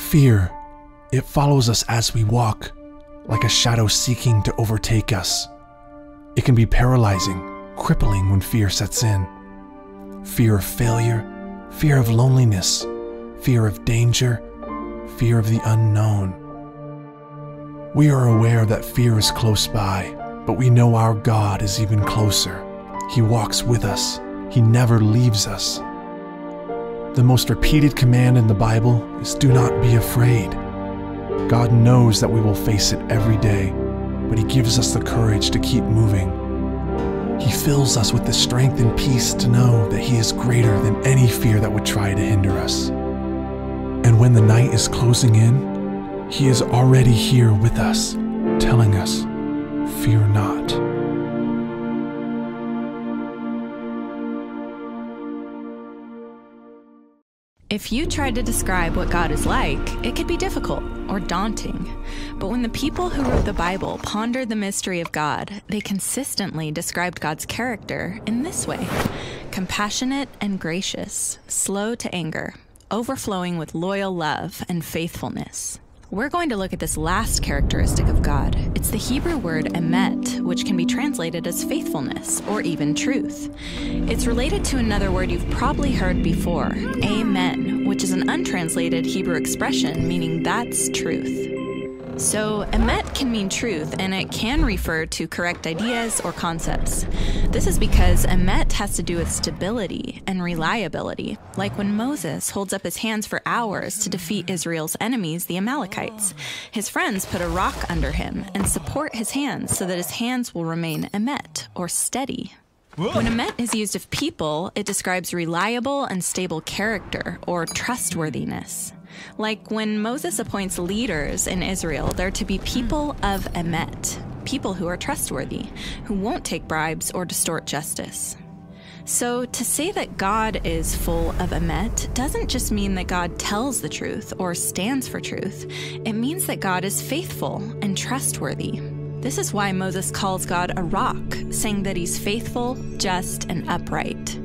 Fear, it follows us as we walk, like a shadow seeking to overtake us. It can be paralyzing, crippling when fear sets in. Fear of failure, fear of loneliness, fear of danger, fear of the unknown. We are aware that fear is close by, but we know our God is even closer. He walks with us. He never leaves us. The most repeated command in the Bible is do not be afraid. God knows that we will face it every day, but He gives us the courage to keep moving. He fills us with the strength and peace to know that He is greater than any fear that would try to hinder us. And when the night is closing in, He is already here with us, telling us, fear not. If you tried to describe what God is like, it could be difficult or daunting. But when the people who wrote the Bible pondered the mystery of God, they consistently described God's character in this way: compassionate and gracious, slow to anger, overflowing with loyal love and faithfulness. We're going to look at this last characteristic of God. It's the Hebrew word emet, which can be translated as faithfulness or even truth. It's related to another word you've probably heard before, amen, which is an untranslated Hebrew expression meaning that's truth. So emet can mean truth, and it can refer to correct ideas or concepts. This is because emet has to do with stability and reliability, like when Moses holds up his hands for hours to defeat Israel's enemies, the Amalekites. His friends put a rock under him and support his hands so that his hands will remain emet, or steady. When emet is used of people, it describes reliable and stable character, or trustworthiness. Like when Moses appoints leaders in Israel, they're to be people of emet, people who are trustworthy, who won't take bribes or distort justice. So to say that God is full of emet doesn't just mean that God tells the truth or stands for truth. It means that God is faithful and trustworthy. This is why Moses calls God a rock, saying that He's faithful, just, and upright.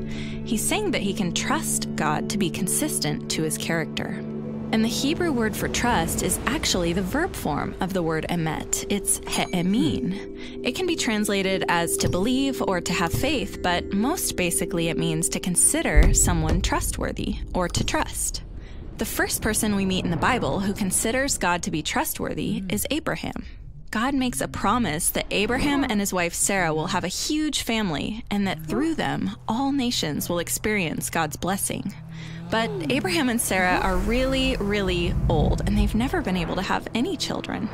He's saying that he can trust God to be consistent to His character. And the Hebrew word for trust is actually the verb form of the word emet. It's he'emin. It can be translated as to believe or to have faith, but most basically it means to consider someone trustworthy or to trust. The first person we meet in the Bible who considers God to be trustworthy is Abraham. God makes a promise that Abraham and his wife Sarah will have a huge family and that through them, all nations will experience God's blessing. But Abraham and Sarah are really, really old, and they've never been able to have any children.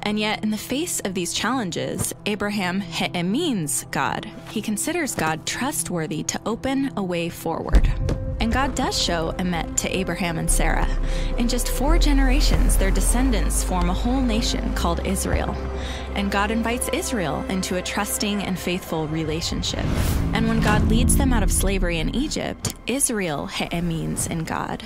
And yet, in the face of these challenges, Abraham he'emins God. He considers God trustworthy to open a way forward. And God does show emet to Abraham and Sarah. In just 4 generations, their descendants form a whole nation called Israel. And God invites Israel into a trusting and faithful relationship. And when God leads them out of slavery in Egypt, Israel he'emins in God.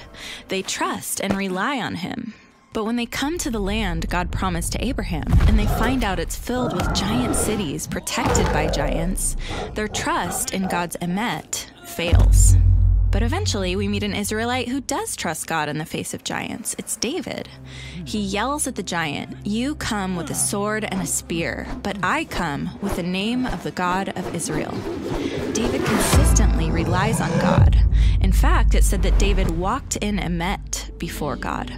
They trust and rely on Him. But when they come to the land God promised to Abraham, and they find out it's filled with giant cities protected by giants, their trust in God's emet fails. But eventually, we meet an Israelite who does trust God in the face of giants. It's David. He yells at the giant, "You come with a sword and a spear, but I come with the name of the God of Israel." David consistently relies on God. In fact, it said that David walked in emet before God.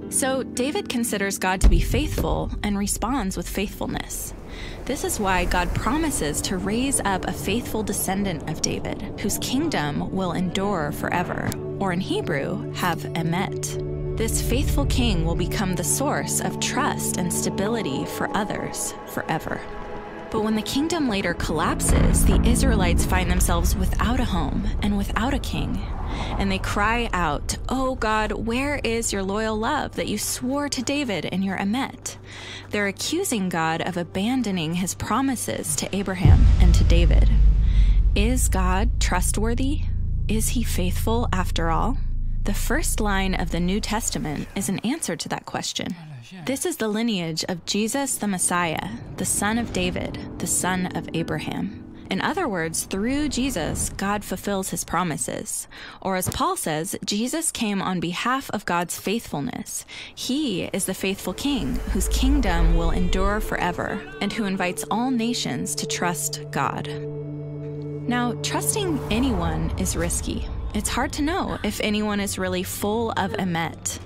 So David considers God to be faithful and responds with faithfulness. This is why God promises to raise up a faithful descendant of David, whose kingdom will endure forever, or in Hebrew, have emet. This faithful king will become the source of trust and stability for others forever. But when the kingdom later collapses, the Israelites find themselves without a home and without a king. And they cry out, "Oh God, where is your loyal love that you swore to David in your emet?" They're accusing God of abandoning His promises to Abraham and to David. Is God trustworthy? Is He faithful after all? The first line of the New Testament is an answer to that question. This is the lineage of Jesus the Messiah, the son of David, the son of Abraham. In other words, through Jesus, God fulfills his promises. Or as Paul says, Jesus came on behalf of God's faithfulness. He is the faithful king whose kingdom will endure forever and who invites all nations to trust God. Now, trusting anyone is risky. It's hard to know if anyone is really full of emet.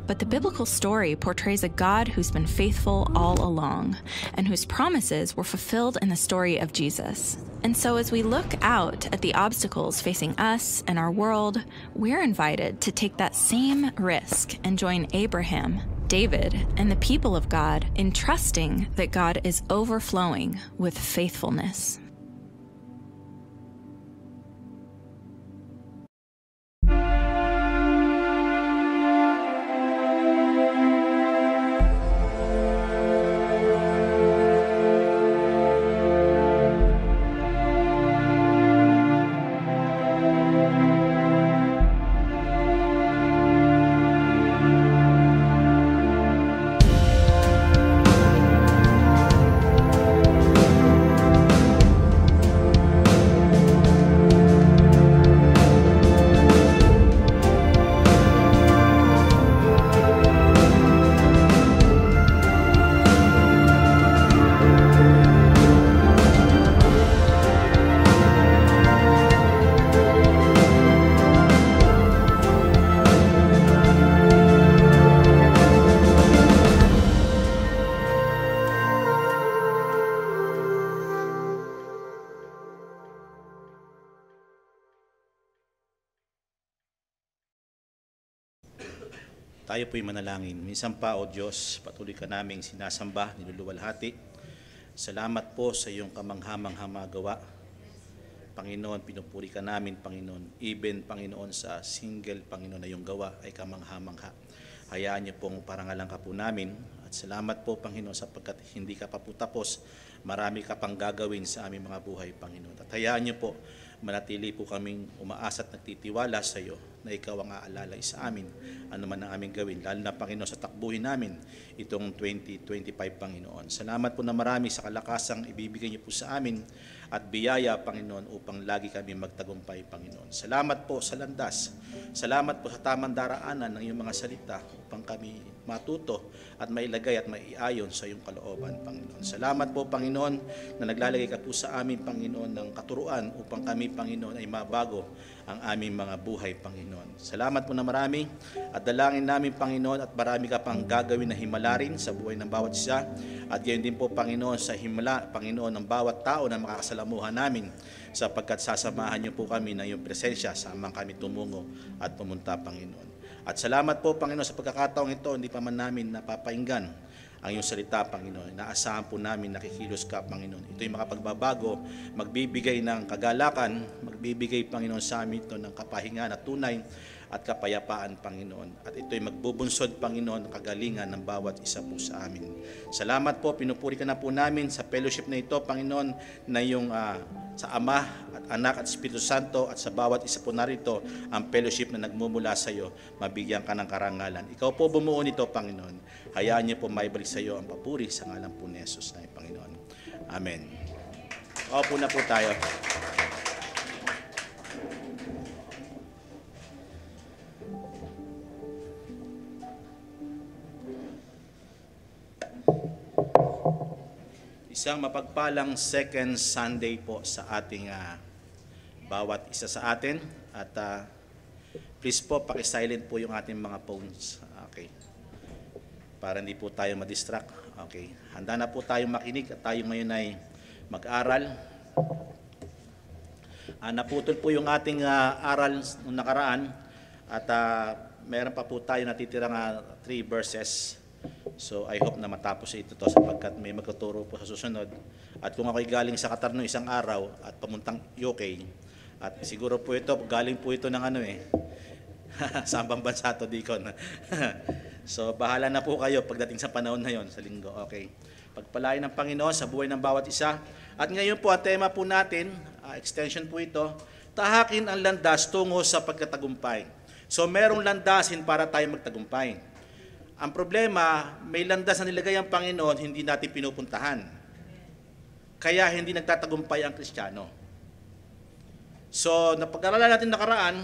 But the biblical story portrays a God who's been faithful all along and whose promises were fulfilled in the story of Jesus. And so as we look out at the obstacles facing us and our world, we're invited to take that same risk and join Abraham, David, and the people of God in trusting that God is overflowing with faithfulness. Tayo po'y manalangin. Minsan pa, O Diyos, patuloy ka naming sinasamba, niluluwalhati. Salamat po sa iyong kamangha-manghang magawa. Panginoon, pinupuri ka namin, Panginoon. Even, Panginoon, sa single, Panginoon, na iyong gawa ay kamangha-mangha. Hayaan niyo pong parangalan ka po namin. At salamat po, Panginoon, sapagkat hindi ka pa po tapos. Marami ka pang gagawin sa aming mga buhay, Panginoon. At hayaan niyo po, manatili po kaming umaasa at nagtitiwala sa iyo na ikaw ang aalalay sa amin, ano man ang aming gawin, lalo na, Panginoon, sa takbuhin namin itong 2025, Panginoon. Salamat po na marami sa kalakasang ibibigay niyo po sa amin at biyaya, Panginoon, upang lagi kami magtagumpay, Panginoon. Salamat po sa landas. Salamat po sa tamang daraanan ng iyong mga salita upang kami matuto at mailagay at maiayon sa iyong kalooban, Panginoon. Salamat po, Panginoon, na naglalagay ka po sa amin, Panginoon, ng katuruan upang kami, Panginoon, ay mabago ang aming mga buhay, Panginoon. Salamat po na marami at dalangin namin, Panginoon, at marami ka pang gagawin na himala rin sa buhay ng bawat isa at gayon din po, Panginoon, sa himala, Panginoon, ng bawat tao na makakasalamuhan namin sapagkat sasamahan niyo po kami ng iyong presensya samang kami tumungo at pumunta, Panginoon. At salamat po, Panginoon, sa pagkakataong ito, hindi pa man namin napapainggan ang iyong salita, Panginoon. Naasahan po namin nakikilos ka, Panginoon. Ito'y makapagbabago, magbibigay ng kagalakan, magbibigay, Panginoon, sa amin ito ng kapahingan at tunay at kapayapaan, Panginoon. At ito'y magbubunsod, Panginoon, ng kagalingan ng bawat isa po sa amin. Salamat po, pinupuri ka na po namin sa fellowship na ito, Panginoon, na yung sa Ama at Anak at Espiritu Santo at sa bawat isa po narito ang fellowship na nagmumula sa iyo, mabigyan ka ng karangalan. Ikaw po bumuo nito, Panginoon. Hayaan niyo po maibalik sa iyo ang papuri sa ngalan po ni Jesus na Panginoon. Amen. Opo na po tayo. Isang mapagpalang second Sunday po sa ating bawat isa sa atin. At please po, paki-silent po yung ating mga phones. Okay. Para hindi po tayo madistract. Okay. Handa na po tayong makinig at tayo ngayon ay mag-aral. Naputol po yung ating aral nung nakaraan at meron pa po tayo natitirang 3 verses. So I hope na matapos ito sapagkat may magtuturo po sa susunod. At kung ako'y galing sa Qatar no isang araw at pamuntang UK, at siguro po ito, galing po ito ng sa ambang bansa to, Deacon. So bahala na po kayo pagdating sa panahon na yon sa linggo. Okay. Pagpalain ng Panginoon sa buhay ng bawat isa. At ngayon po ang tema po natin, extension po ito, tahakin ang landas tungo sa pagkatagumpay. So merong landasin para tayo magtagumpay. Ang problema, may landas na nilagay ang Panginoon, hindi natin pinupuntahan. kaya hindi nagtatagumpay ang Kristiyano. So, napag-aralan natin nakaraan,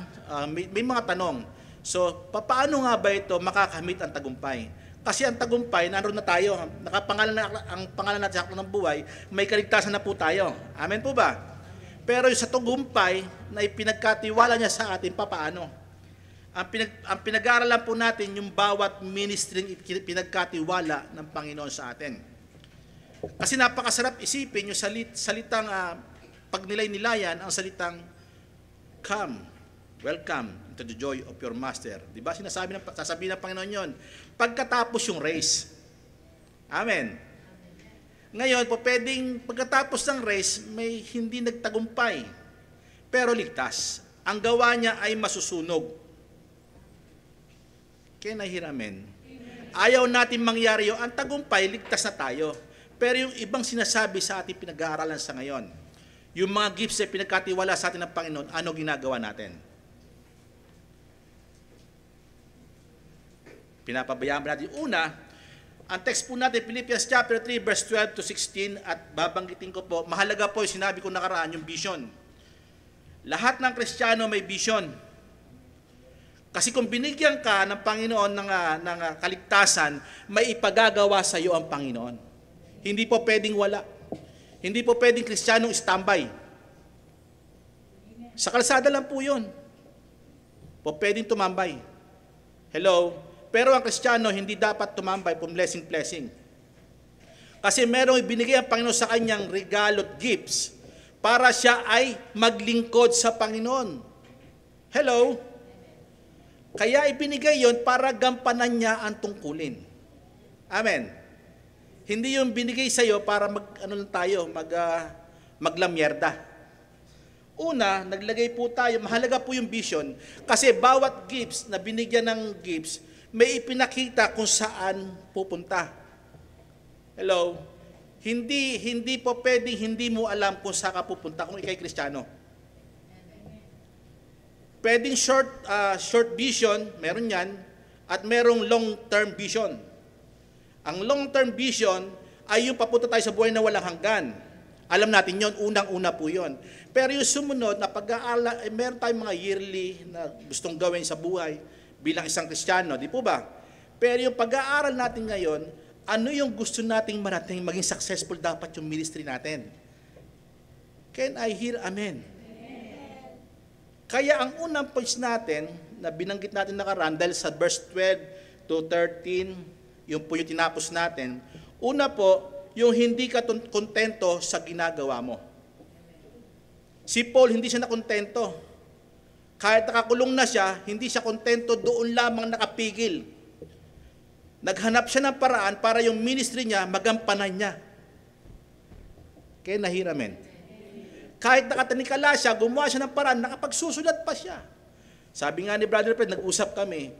may mga tanong. So, paano nga ba ito makakamit ang tagumpay? Kasi ang tagumpay, naroon na tayo, ang pangalan natin sa aklat ng buhay, may kaligtasan na po tayo. Amen po ba? Pero sa tagumpay na ipinagkatiwala niya sa atin, papaano? Ang pinag-aaralan po natin yung bawat ministry pinagkatiwala ng Panginoon sa atin. Kasi napakasarap isipin yung salitang pagnilay-nilayan, ang salitang come, welcome to the joy of your master. Di ba? Sasabihin ng Panginoon yun. Pagkatapos yung race. Amen. Ngayon, pwedeng pagkatapos ng race, may hindi nagtagumpay. Pero ligtas. Ang gawa niya ay masusunog. Can I hear amen? Ayaw natin mangyari yun. Ang tagumpay, ligtas na tayo. Pero yung ibang sinasabi sa ating pinag-aaralan sa ngayon, yung mga gifts na pinagkatiwala sa atin ng Panginoon, ano ginagawa natin? Pinapabayaan ba natin? Una, ang text po natin, Philippians chapter 3, verse 12 to 16, at babanggitin ko po, mahalaga po yung sinabi ko nakaraan, yung vision. Lahat ng Kristiyano may vision. Kasi kung binigyan ka ng Panginoon ng kaligtasan, may ipagagawa sa iyo ang Panginoon. Hindi po pwedeng wala. Hindi po pwedeng Kristiyanong standby. Sa kalsada lang po yun. Po pwedeng tumambay. Hello? Pero ang Kristiyano hindi dapat tumambay from blessing. Kasi merong ibinigay ang Panginoon sa kanyang regalo at gifts para siya ay maglingkod sa Panginoon. Hello? Kaya ibinigay yon para gampanan niya ang tungkulin. Amen. Hindi yung binigay sa iyo para maglamyerda. Una, naglagay po tayo, mahalaga po yung vision kasi bawat gifts na binigyan ng gifts may ipinakita kung saan pupunta. Hello? Hindi po pwedeng hindi mo alam kung saan ka pupunta kung ikay Kristiyano. Pwedeng short vision, meron yan, at merong long-term vision. Ang long-term vision ay yung papunta tayo sa buhay na walang hanggan. Alam natin yon, unang-una po yon. Pero yung sumunod na pag-aala, meron tayong mga yearly na gustong gawin sa buhay bilang isang Kristiyano, di po ba? Pero yung pag-aaral natin ngayon, ano yung gusto nating marating, maging successful dapat yung ministry natin? Can I hear amen? Kaya ang unang points natin, na binanggit natin nakaraan, dahil sa verse 12 to 13, yung po yung tinapos natin, una po, yung hindi ka kontento sa ginagawa mo. Si Paul, hindi siya nakontento. Kahit nakakulong na siya, hindi siya kontento, doon lamang nakapigil. Naghanap siya ng paraan para yung ministry niya, magampanan niya. Kaya nahiramen. Kahit nakatanikala siya, gumawa siya ng paraan, nakapagsusulat pa siya. Sabi nga ni Brother Fred, nag-usap kami,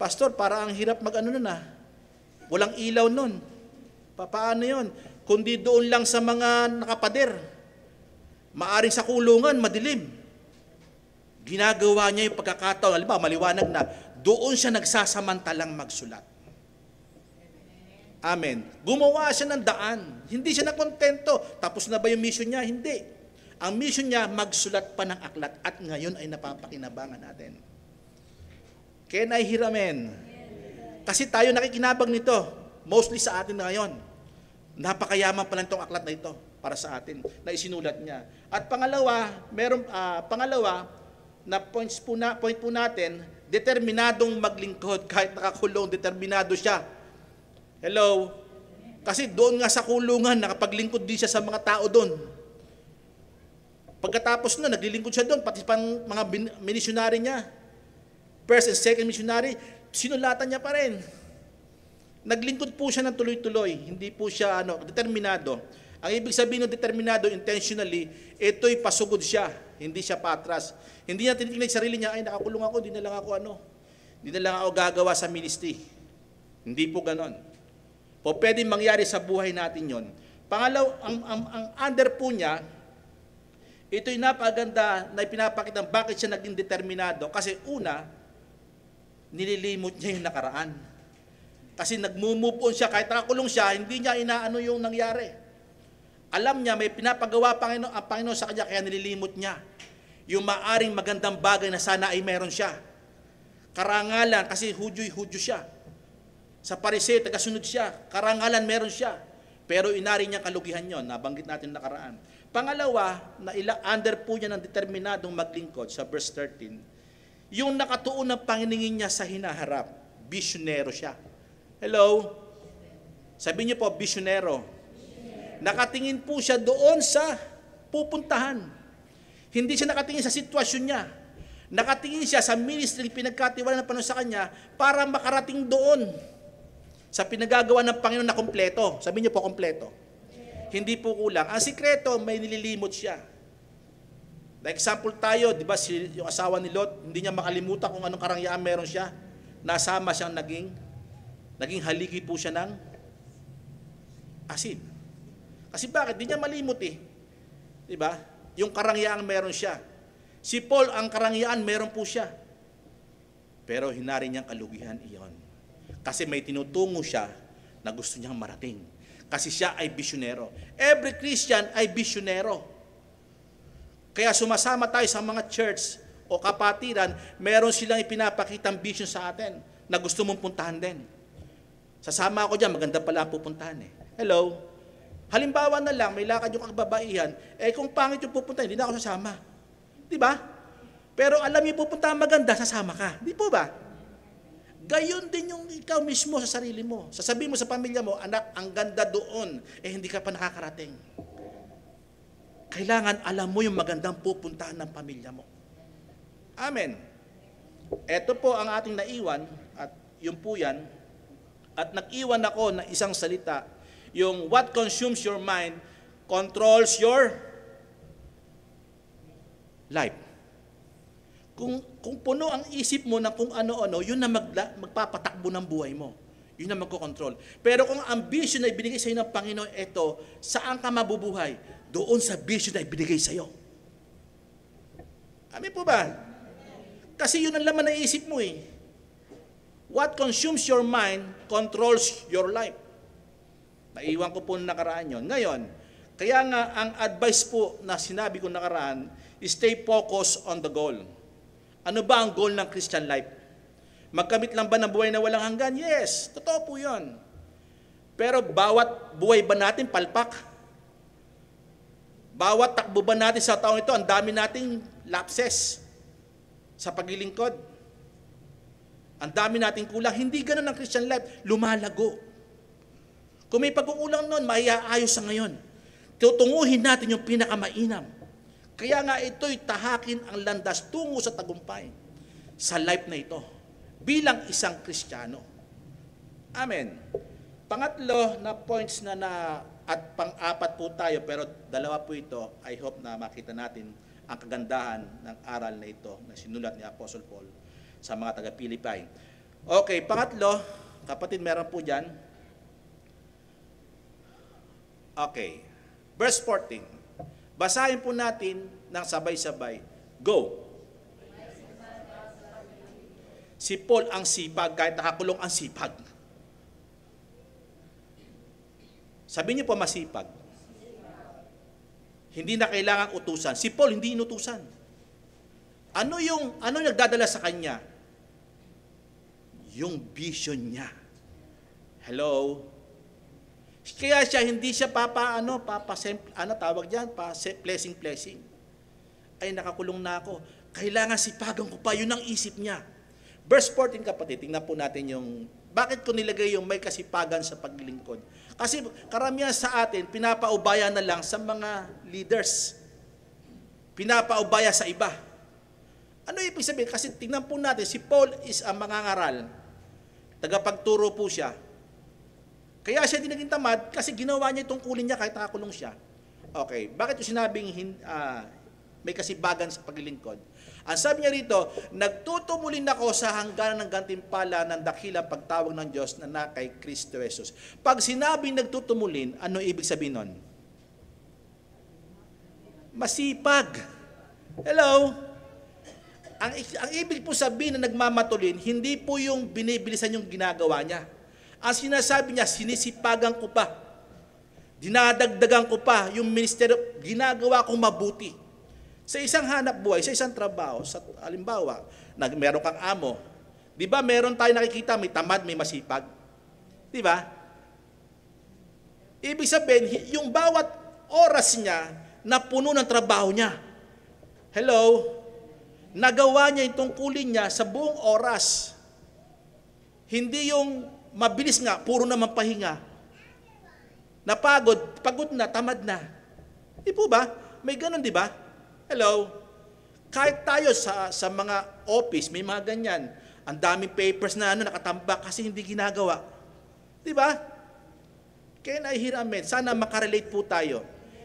Pastor, para ang hirap mag-ano nun ah. Walang ilaw nun. Paano yun? Kundi doon lang sa mga nakapader. Maaring sa kulungan, madilim. Ginagawa niya yung pagkakataon, halimbawa, maliwanag na, doon siya nagsasamantalang magsulat. Amen. Gumawa siya ng daan. Hindi siya nakontento. Tapos na ba yung mission niya? Hindi. Ang mission niya, magsulat pa ng aklat at ngayon ay napapakinabangan natin. Can I hear amen? Kasi tayo nakikinabang nito, mostly sa atin na ngayon. Napakayaman pala itong aklat na ito para sa atin, na isinulat niya. At pangalawa, na point po natin, determinadong maglingkod kahit nakakulong, determinado siya. Hello? Kasi doon nga sa kulungan, nakapaglingkod din siya sa mga tao doon. Pagkatapos na, naglilingkod siya doon, pati pang mga missionary niya. First and second missionary, sinulatan niya pa rin. Naglingkod po siya ng tuloy-tuloy, hindi po siya determinado. Ang ibig sabihin ng determinado, intentionally, ito'y pasugod siya, hindi siya patras. Hindi niya tinitingnan yung sarili niya, ay nakakulong ako, hindi na lang ako gagawa sa ministry. Hindi po ganon. Po pwedeng mangyari sa buhay natin yon. Pangalaw, ang under po niya, ito'y napaganda na ipinapakita bakit siya naging determinado. Kasi una, nililimot niya yung nakaraan. Kasi nag-move on siya, kahit nakakulong siya, hindi niya inaano yung nangyari. Alam niya, may pinapagawa ang Panginoon sa kanya, kaya nililimot niya yung maaring magandang bagay na sana ay meron siya. Karangalan, kasi Hudyo siya. Sa Pariseo, tagasunod siya. Karangalan, meron siya. Pero inari niyang kalugihan yon, nabanggit natin nakaraan. Pangalawa, na under po niya ng determinadong maglingkod sa verse 13, yung nakatuon ng panginingin niya sa hinaharap, bisyonero siya. Hello? Sabi niyo po, bisyonero. Nakatingin po siya doon sa pupuntahan. Hindi siya nakatingin sa sitwasyon niya. Nakatingin siya sa ministry pinagkatiwala ng Panginoon sa kanya para makarating doon sa pinagagawa ng Panginoon na kompleto. Sabi niyo po, kompleto. Hindi po kulang. Ang sikreto, may nililimot siya. Like example tayo, di ba, yung asawa ni Lot, hindi niya makalimutan kung anong karangyaan meron siya. Nasama siyang naging haligi po siya ng asin. Kasi bakit? Di niya malimot eh. Di ba? Yung karangyaan meron siya. Si Paul, ang karangyaan meron po siya. Pero hinari niyang kalugihan iyon. Kasi may tinutungo siya na gusto niyang marating. Kasi siya ay bisyonero. Every Christian ay bisyonero. Kaya sumasama tayo sa mga church o kapatiran, meron silang ipinapakitang vision sa atin na gusto mong puntahan din. Sasama ako dyan, maganda pala ang pupuntahan eh. Hello? Halimbawa na lang, may lakad yung kagbabaihan, kung pangit yung pupuntahan, hindi na ako sasama. Di ba? Pero alam niyo pupuntahan maganda, sasama ka. Di po ba? Gayon din yung ikaw mismo sa sarili mo. Sasabihin mo sa pamilya mo, anak, ang ganda doon, hindi ka pa nakakarating. Kailangan alam mo yung magandang pupuntahan ng pamilya mo. Amen. Ito po ang ating naiwan, at yun po yan. At nag-iwan ako ng isang salita, yung what consumes your mind controls your life. Kung puno ang isip mo na kung ano-ano, yun na magpapatakbo ng buhay mo. Yun na magkocontrol. Pero kung ang vision na ibinigay sa iyo ng Panginoon, ito, saan ka mabubuhay? Doon sa vision na ibinigay sa iyo. Amin po ba? Kasi yun ang laman ng isip mo eh. What consumes your mind controls your life. Naiwan ko po nakaraan yun. Ngayon, kaya nga ang advice po na sinabi ko nakaraan, stay focused on the goal. Ano ba ang goal ng Christian life? Magkamit lang ba ng buhay na walang hanggan? Yes, totoo po yun. Pero bawat buhay ba natin palpak? Bawat takbo ba natin sa taong ito, ang dami nating lapses sa paglilingkod. Ang dami nating kulang. Hindi ganun ang Christian life. Lumalago. Kung may pagkukulang nun, maiaayos sa ngayon. Tutunguhin natin yung pinakamainam. Kaya nga ito'y tahakin ang landas tungo sa tagumpay sa life na ito bilang isang Kristiyano. Amen. Pangatlo na points na at pang-apat po tayo, pero dalawa po ito, I hope na makita natin ang kagandahan ng aral na ito na sinulat ni Apostle Paul sa mga taga-Pilipay. Okay, pangatlo, kapatid, meron po dyan. Okay, verse 14. Basahin po natin ng sabay-sabay. Go! Si Paul ang sipag, kahit nakakulong ang sipag. Sabi niyo po masipag. Hindi na kailangang utusan. Si Paul hindi inutusan. Ano nagdadala sa kanya? Yung vision niya. Hello? Kaya hindi siya blessing. Ay, nakakulong na ako. Kailangan sipagan ko pa. Yun ang isip niya. Verse 14, kapatid, tingnan po natin yung, bakit ko nilagay yung may kasipagan sa paglilingkod? Kasi karamihan sa atin, pinapaubaya na lang sa mga leaders. Pinapaubaya sa iba. Ano ibig sabihin? Kasi tingnan po natin, si Paul is ang mangangaral. Tagapagturo po siya. Kaya siya hindi naging tamad kasi ginawa niya itong kulin niya kahit nakakulong siya. Okay, bakit yung sinabing may kasibagan sa paglilingkod? Ang sabi niya rito, nagtutumulin ako sa hangganan ng gantimpala ng dakilang pagtawag ng Diyos na kay Kristo Jesus. Pag sinabing nagtutumulin, ano ibig sabihin nun? Masipag. Hello? Ang ibig po sabihin na nagmamatulin, hindi po yung binibilisan yung ginagawa niya. Ang sinasabi niya, sinisipagan ko pa. Dinadagdagan ko pa yung ministeryo, ginagawa kong mabuti. Sa isang hanap buhay, sa isang trabaho, sa halimbawa, meron kang amo, di ba meron tayo nakikita, may tamad, may masipag? Di ba? Ibig sabihin, yung bawat oras niya na puno ng trabaho niya. Hello? Nagawa niya yung tungkulin niya sa buong oras. Hindi yung mabilis nga, puro naman pahinga. Napagod, pagod na, tamad na. Di po ba? May ganun, di ba? Hello? Kahit tayo sa mga office, may mga ganyan. Ang daming papers na nakatambak kasi hindi ginagawa. Di ba? Kaya nahihiramin. Sana makarelate po tayo.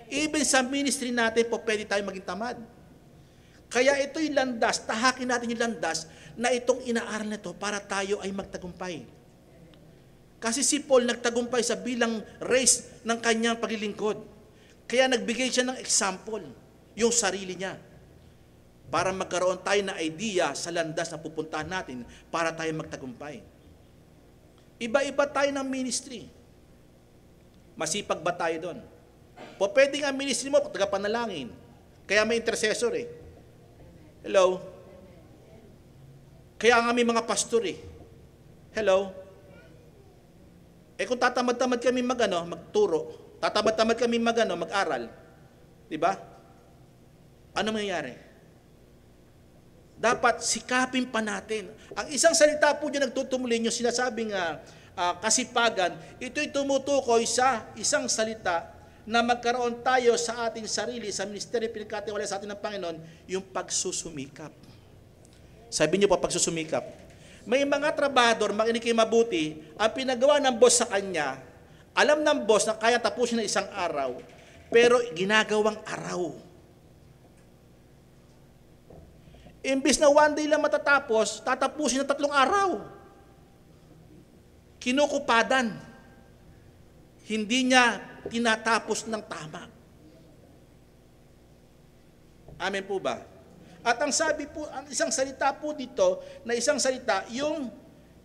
Even sa ministry natin po, pwede tayo maging tamad. Kaya ito yung landas, tahakin natin yung landas na itong inaaral na ito para tayo ay magtagumpay. Kasi si Paul nagtagumpay sa bilang race ng kanyang paglilingkod. Kaya nagbigay siya ng example, yung sarili niya. Para magkaroon tayo ng idea sa landas na pupuntahan natin para tayo magtagumpay. Iba-iba tayo ng ministry. Masipag ba tayo doon? Po pwede nga ministry mo, tagapanalangin. Kaya may intercessor eh. Hello? Kaya nga may mga pastor eh. Hello? Eh kung tatamad-tamad kami magturo, tatamad-tamad kami mag-aral, di ba? Ano mangyayari? Dapat sikapin pa natin. Ang isang salita po dyan nagtutumulin yung sinasabing kasipagan, ito'y tumutukoy sa isang salita na magkaroon tayo sa ating sarili, sa ministeryo pinagkatiwala sa atin ng Panginoon, yung pagsusumikap. Sabi niyo po, pagsusumikap. May mga trabahador, makinig kayo mabuti, ang pinagawa ng boss sa kanya, alam ng boss na kaya tapusin ng isang araw, pero ginagawang araw. Imbis na one day lang matatapos, tatapusin ng 3 araw. Kinukupadan. Hindi niya tinatapos ng tama. Amen po ba? At ang sabi po, ang isang salita po dito, na isang salita, yung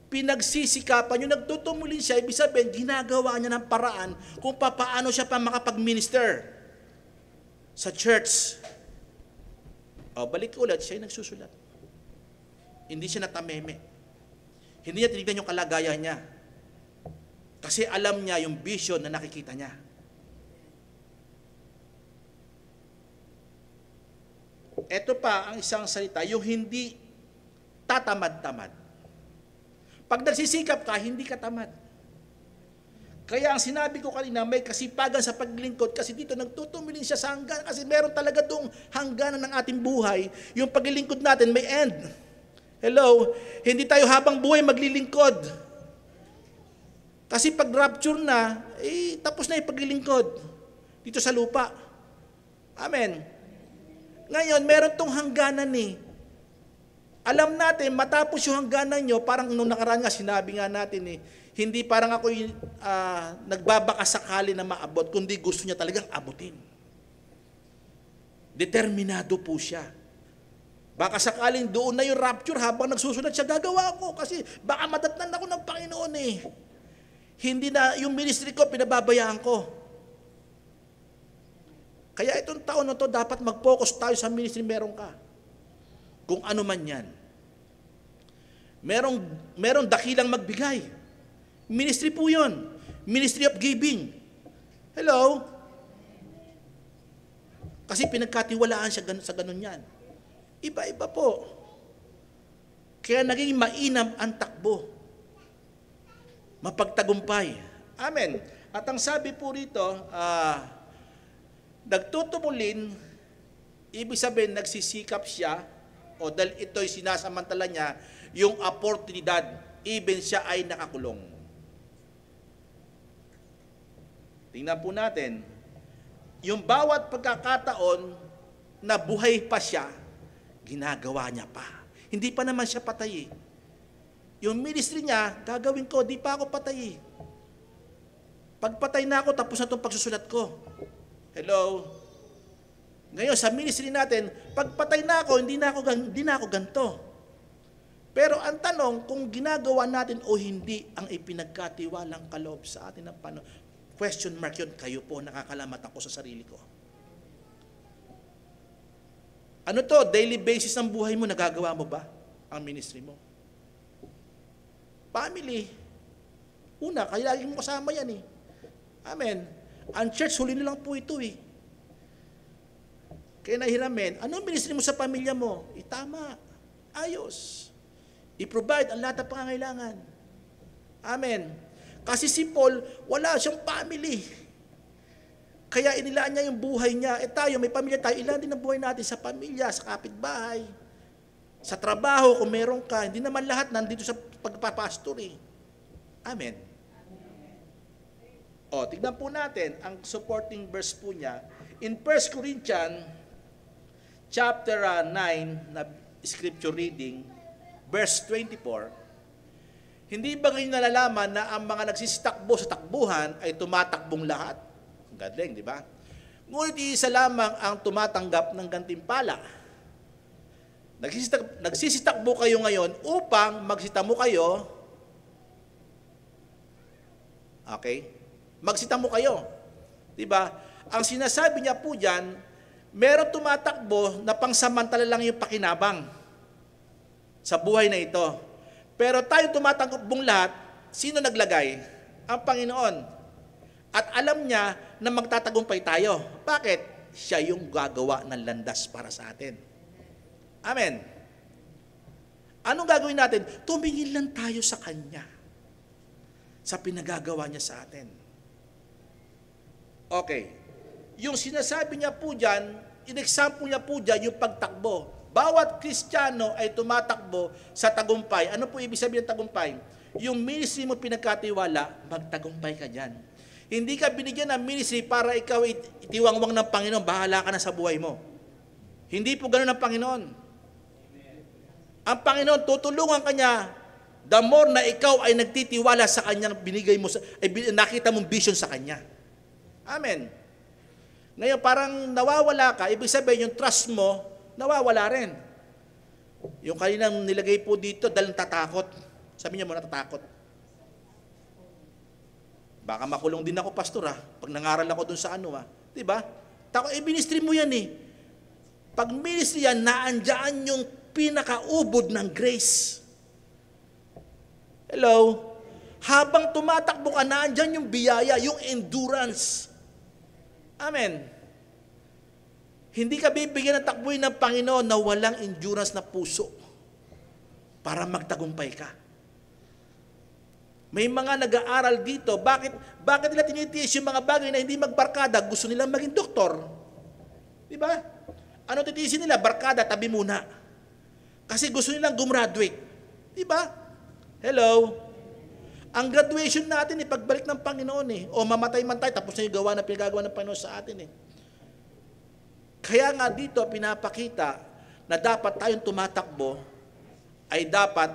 pinagsisikapan, yung nagtutumulin siya, ibig sabihin, ginagawa niya ng paraan kung paano siya pa makapag-minister sa church. O, balik ulit, siya yung nagsusulat. Hindi siya natameme. Hindi niya tinignan yung kalagayan niya. Kasi alam niya yung vision na nakikita niya. Ito pa ang isang salita, yung hindi tatamad-tamad. Pag nagsisikap ka, hindi ka tamad. Kaya ang sinabi ko kanina, may kasipagan sa paglingkod kasi dito nagtutumilin siya sa hangganan kasi meron talaga dong hangganan ng ating buhay. Yung paglilingkod natin may end. Hello? Hindi tayo habang buhay maglilingkod. Kasi pag rapture na, tapos na yung paglilingkod dito sa lupa. Amen. Ngayon, meron tong hangganan eh. Alam natin, matapos yung hangganan nyo, parang nung nakaraan nga, sinabi nga natin eh, hindi parang ako nagbabakasakali na maabot, kundi gusto niya talagang abutin. Determinado po siya. Baka sakaling doon na yung rapture, habang nagsusunod siya, gagawa ko kasi baka madatnan ako ng Panginoon eh. Hindi na yung ministry ko, pinababayaan ko. Kaya itong taon na to dapat mag-focus tayo sa ministry meron ka. Kung ano man yan. Merong dakilang magbigay. Ministry po yun. Ministry of giving. Hello? Kasi pinagkatiwalaan siya sa ganun yan. Iba-iba po. Kaya naging mainam ang takbo. Mapagtagumpay. Amen. At ang sabi po rito, nagtutumulin, ibig sabihin nagsisikap siya, o dahil ito'y sinasamantala niya, yung oportunidad, even siya ay nakakulong. Tingnan po natin, yung bawat pagkakataon na buhay pa siya, ginagawa niya pa. Hindi pa naman siya patay eh. Yung ministry niya, gagawin ko, di pa ako patay eh. Pagpatay na ako, tapos na itong pagsusulat ko. Hello? Ngayon, sa ministry natin, pagpatay na ako, hindi na ako ganito. Pero ang tanong, kung ginagawa natin o hindi ang ipinagkatiwalang kaloob sa atin ng Panginoon, Question mark yun, kayo po, nakakalamat ako sa sarili ko. Ano to, daily basis ng buhay mo, nagagawa mo ba ang ministry mo? Family. Una, kaya lagi mo kasama yan eh. Amen. Ang church, huli na lang po ito eh. Kaya nahiramin, ano ministry mo sa pamilya mo? Tama. Ayos. I-provide ang lahat ng pangangailangan. Amen. Kasi si Paul, wala siyang family. Kaya inilaan niya yung buhay niya. Tayo, may pamilya tayo. Ilan din ang buhay natin sa pamilya, sa kapitbahay, sa trabaho, kung meron ka. Hindi naman lahat nandito sa pagpapastor eh. Amen. O, tignan po natin ang supporting verse po niya. In 1 Corinthians chapter 9 na scripture reading, verse 24, hindi ba ngayon nalalaman na ang mga nagsisitakbo sa takbuhan ay tumatakbong lahat? Galing, di ba? Ngunit isa lamang ang tumatanggap ng gantimpala. Nagsisitakbo kayo ngayon upang magsitamo kayo. Okay? Magsitamo kayo. Di ba? Ang sinasabi niya po diyan, meron tumatakbo na pangsamantala lang yung pakinabang sa buhay na ito. Pero tayo tumatakbong lahat, sino naglagay? Ang Panginoon. At alam niya na magtatagumpay tayo. Bakit? Siya yung gagawa ng landas para sa atin. Amen. Anong gagawin natin? Tumingin lang tayo sa Kanya. Sa pinagagawa niya sa atin. Okay. Yung sinasabi niya po dyan, in-example niya po dyan yung pagtakbo. Bawat Kristiyano ay tumatakbo sa tagumpay. Ano po ibig sabihin ng tagumpay? Yung ministry mo pinagkatiwala, magtagumpay ka dyan. Hindi ka binigyan ng ministry para ikaw itiwangwang ng Panginoon, bahala ka na sa buhay mo. Hindi po ganoon ang Panginoon. Ang Panginoon, tutulungan ka niya the more na ikaw ay nagtitiwala sa Kanyang binigay mo, nakita mong vision sa Kanya. Amen. Ngayon, parang nawawala ka, ibig sabihin yung trust mo, nawawala rin. Yung kaninang nilagay po dito, dahil natatakot. Sabi niya mo, natatakot. Baka makulong din ako, pastor pag nangaral ako dun sa Diba? Ministry mo yan eh. Pag ministry yan, naandyan yung pinakaubod ng grace. Hello? Habang tumatakbo ka, naandyan yung biyaya, yung endurance. Amen. Hindi ka bibigyan ng takbuhin ng Panginoon na walang endurance na puso para magtagumpay ka. May mga nag-aaral dito, bakit nila tinitiis yung mga bagay na hindi magbarkada, gusto nilang maging doktor? Diba? Ano titiisin nila? Barkada, tabi muna. Kasi gusto nilang gumraduate. Diba? Hello? Ang graduation natin, pagbalik ng Panginoon o mamatay man tayo, tapos na yung gawa na pinagagawa ng Panginoon sa atin Kaya nga dito, pinapakita na dapat tayong tumatakbo, ay dapat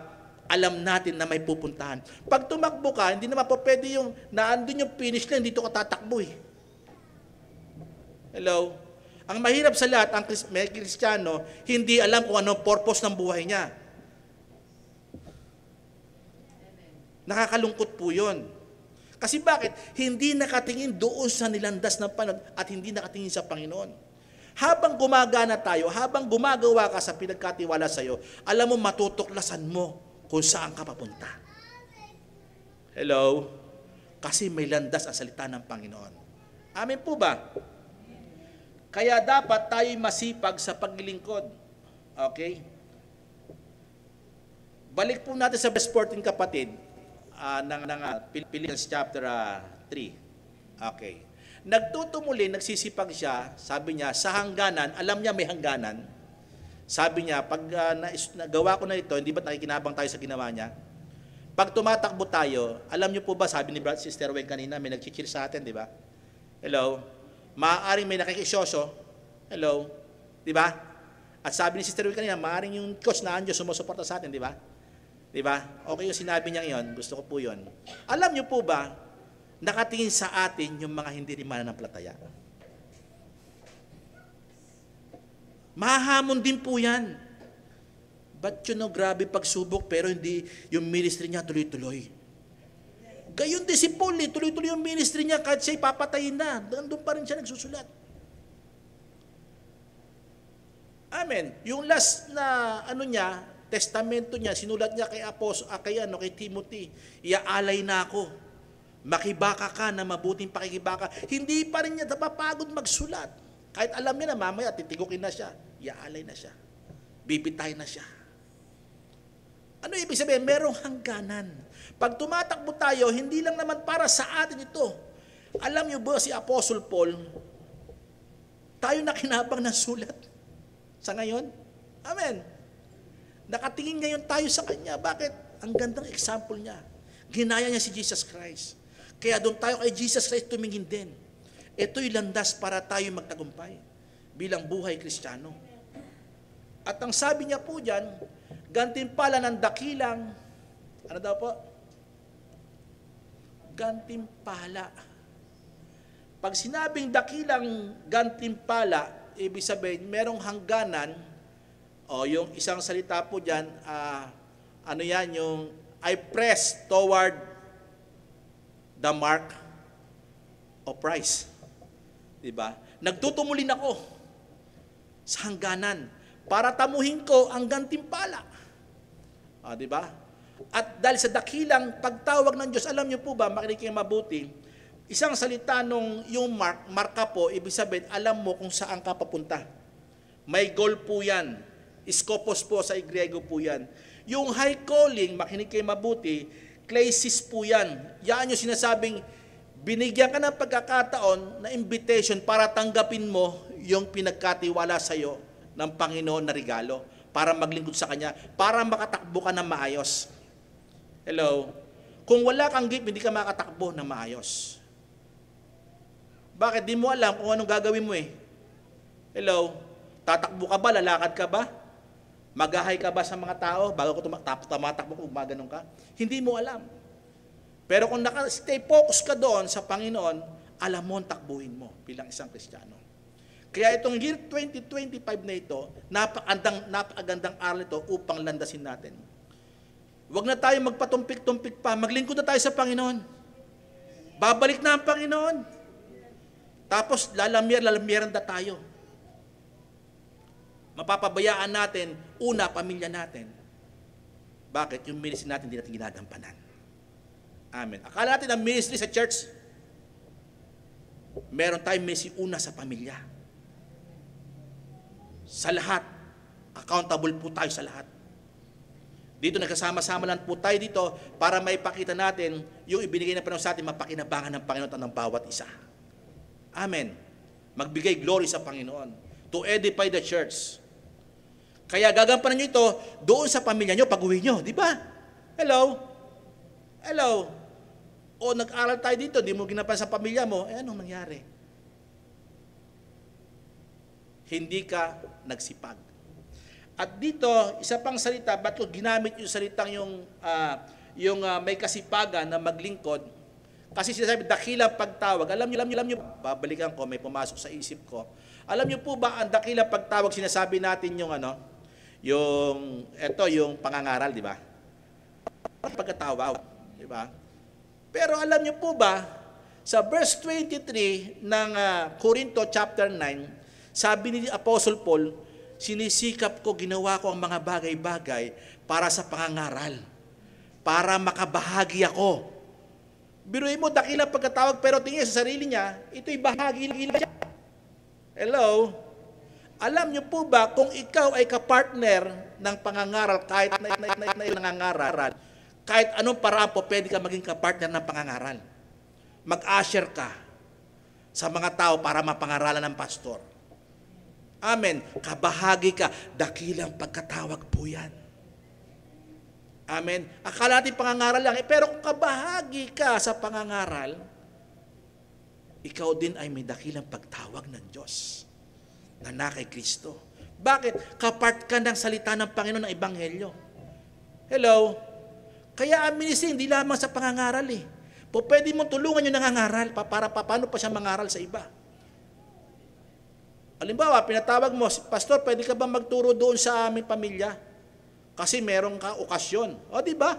alam natin na may pupuntahan. Pag tumakbo ka, hindi naman po pwede yung naandun yung finish line, dito ka tatakbo Hello? Ang mahirap sa lahat, may Kristiyano, hindi alam kung anong purpose ng buhay niya. Nakakalungkot po yun. Kasi bakit? Hindi nakatingin doon sa nilandas ng Panginoon at hindi nakatingin sa Panginoon. Habang gumagana tayo, habang gumagawa ka sa pinagkatiwala sa iyo, alam mo, matutuklasan mo kung saan ka papunta. Hello? Kasi may landas ang salita ng Panginoon. Amen po ba? Kaya dapat tayo'y masipag sa paglilingkod. Okay? Balik po natin sa verse 14, kapatid, ng Philippians chapter 3. Okay. Nagtutumuli, nagsisipag siya, sabi niya, sa hangganan, alam niya may hangganan. Sabi niya, pag nagawa ko na ito, hindi ba nakikinabang tayo sa ginawa niya? Pag tumatakbo tayo, alam niyo po ba, sabi ni Sister Weng kanina, may nag-cheer sa atin, di ba? Hello? Maaaring may nakikisyoso. Hello? Di ba? At sabi ni Sister Weng kanina, maaaring yung coach na anjo sumusuporta sa atin, di ba? Di ba? Okay yung sinabi niya yon, gusto ko po yon. Alam niyo po ba, nakatingin sa atin yung mga hindi rin mananampalataya. Mahahamon din po yan. But grabe pagsubok, pero hindi yung ministry niya tuloy-tuloy. Gayon din si Paul, tuloy-tuloy yung ministry niya kahit siya ipapatayin na. Doon pa rin siya nagsusulat. Amen. Yung last na testamento niya, sinulat niya kay Timothy, iaalay na ako. Makibaka ka na mabuting pakikibaka. Hindi pa rin niya napapagod magsulat. Kahit alam niya na mamaya titigukin na siya, iaalay na siya. Bibitay na siya. Ano ibig sabihin? Merong hangganan. Pag tumatakbo tayo, hindi lang naman para sa atin ito. Alam niyo ba si Apostle Paul, tayo nakinabang ng sulat sa ngayon? Amen. Nakatingin ngayon tayo sa Kanya. Bakit? Ang gandang example niya. Ginaya niya si Jesus Christ. Kaya doon tayo kay Jesus Christ tumingin din. Ito'y landas para tayo magtagumpay bilang buhay Kristiyano. At ang sabi niya po dyan, gantimpala ng dakilang, ano daw po? Gantimpala. Pag sinabing dakilang gantimpala, ibig sabihin, merong hangganan, yung isang salita po dyan, yung I press toward the mark of prize. Diba? Nagtutumulin ako sa hangganan para tamuhin ko ang gantimpala. Diba? At dahil sa dakilang pagtawag ng Diyos, alam niyo po ba, makinig kayo mabuti, isang salita nung yung marka po, ibig sabihin, alam mo kung saan ka papunta. May goal po yan. Skopos po sa Griego po yan. Yung high calling, makinig kayo mabuti, klesis po yan. Yan yung sinasabing, binigyan ka ng pagkakataon na invitation para tanggapin mo yung pinagkatiwala sa'yo ng Panginoon na regalo para maglingkod sa Kanya, para makatakbo ka ng maayos. Hello? Kung wala kang gift, hindi ka makatakbo ng maayos. Bakit? Di mo alam kung anong gagawin mo eh. Hello? Tatakbo ka ba? Lalakad ka ba? Magahay ka ba sa mga tao bago ko tumatakbo kung maganon ka? Hindi mo alam. Pero kung stay focus ka doon sa Panginoon, alam mo ang takbuhin mo bilang isang Kristiyano. Kaya itong year 2025 na ito, napakagandang aral ito upang landasin natin. Huwag na tayo magpatumpik-tumpik pa. Maglingkod na tayo sa Panginoon. Babalik na ang Panginoon. Tapos lalamyer na tayo. Mapapabayaan natin, una, pamilya natin. Bakit? Yung ministry natin, hindi natin ginagampanan. Amen. Akala natin ang ministry sa church, meron tayong ministry una sa pamilya. Sa lahat, accountable po tayo sa lahat. Dito nagkasama-sama lang po tayo dito para maipakita natin yung ibinigay na panahon sa atin, mapakinabangan ng Panginoon ng bawat isa. Amen. Magbigay glory sa Panginoon. To edify the church. Kaya gagampanan nyo ito doon sa pamilya nyo, pag-uwi nyo. Di ba? Hello? Hello? O nag-aral tayo dito, di mo ginapan sa pamilya mo, anong nangyari? Hindi ka nagsipag. At dito, isa pang salita, ba't ko ginamit yung salitang yung may kasipagan na maglingkod? Kasi sinasabi, dakilang pagtawag. Alam niyo, babalikan ko, may pumasok sa isip ko. Alam niyo po ba, ang dakilang pagtawag, sinasabi natin yung yung pangangaral, di ba? Pagkatawag, di ba? Pero alam niyo po ba, sa verse 23 ng Corinto chapter 9, sabi ni Apostle Paul, sinisikap ko, ginawa ko ang mga bagay-bagay para sa pangangaral, para makabahagi ako. Biruin mo, dakilang pagkatawag, pero tingin sa sarili niya, ito'y bahagi lang siya. Hello? Alam niyo po ba, kung ikaw ay kapartner ng pangangaral, kahit na nangangaral, kahit anong paraan po, pwede ka maging kapartner ng pangangaral. Mag-usher ka sa mga tao para mapangaralan ng pastor. Amen. Kabahagi ka, dakilang pagkatawag po yan. Amen. Akala natin pangangaral lang, pero kung kabahagi ka sa pangangaral, ikaw din ay may dakilang pagtawag ng Diyos na kay Kristo. Bakit? Kapart ka ng salita ng Panginoon ng Ebanghelyo. Hello? Kaya ang ministry, hindi lamang sa pangangaral eh. Pwede mo tulungan yung nangangaral para paano pa siya mangaral sa iba. Halimbawa, pinatawag mo, Pastor, pwede ka ba magturo doon sa aming pamilya? Kasi meron ka okasyon. O, di ba?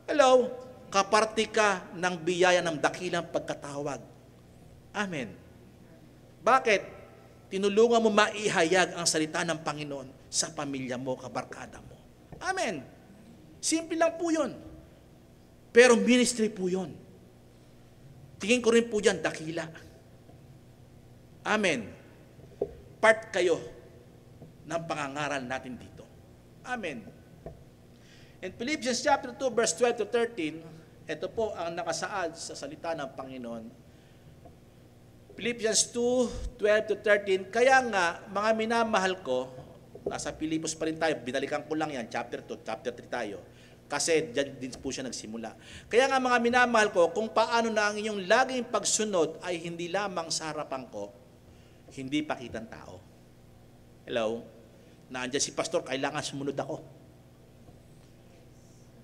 Hello? kaparte ka ng biyaya ng dakilang pagkatawag. Amen. Bakit? Tinulungan mo maihayag ang salita ng Panginoon sa pamilya mo, kabarkada mo. Amen. Simple lang po yun. Pero ministry po yun. Tingin ko rin po dyan, dakila. Amen. Part kayo ng pangangaral natin dito. Amen. In Philippians chapter 2, verse 12 to 13, ito po ang nakasaad sa salita ng Panginoon. Philippians 2, 12 to 13, kaya nga, mga minamahal ko, nasa Pilipos pa rin tayo, binalikan ko lang yan, chapter 2, chapter 3 tayo, kasi dyan din po siya nagsimula. Kaya nga mga minamahal ko, kung paano na ang inyong laging pagsunod ay hindi lamang sa harapan ko, hindi pakitang tao. Hello? Naandyan si pastor, kailangan sumunod ako.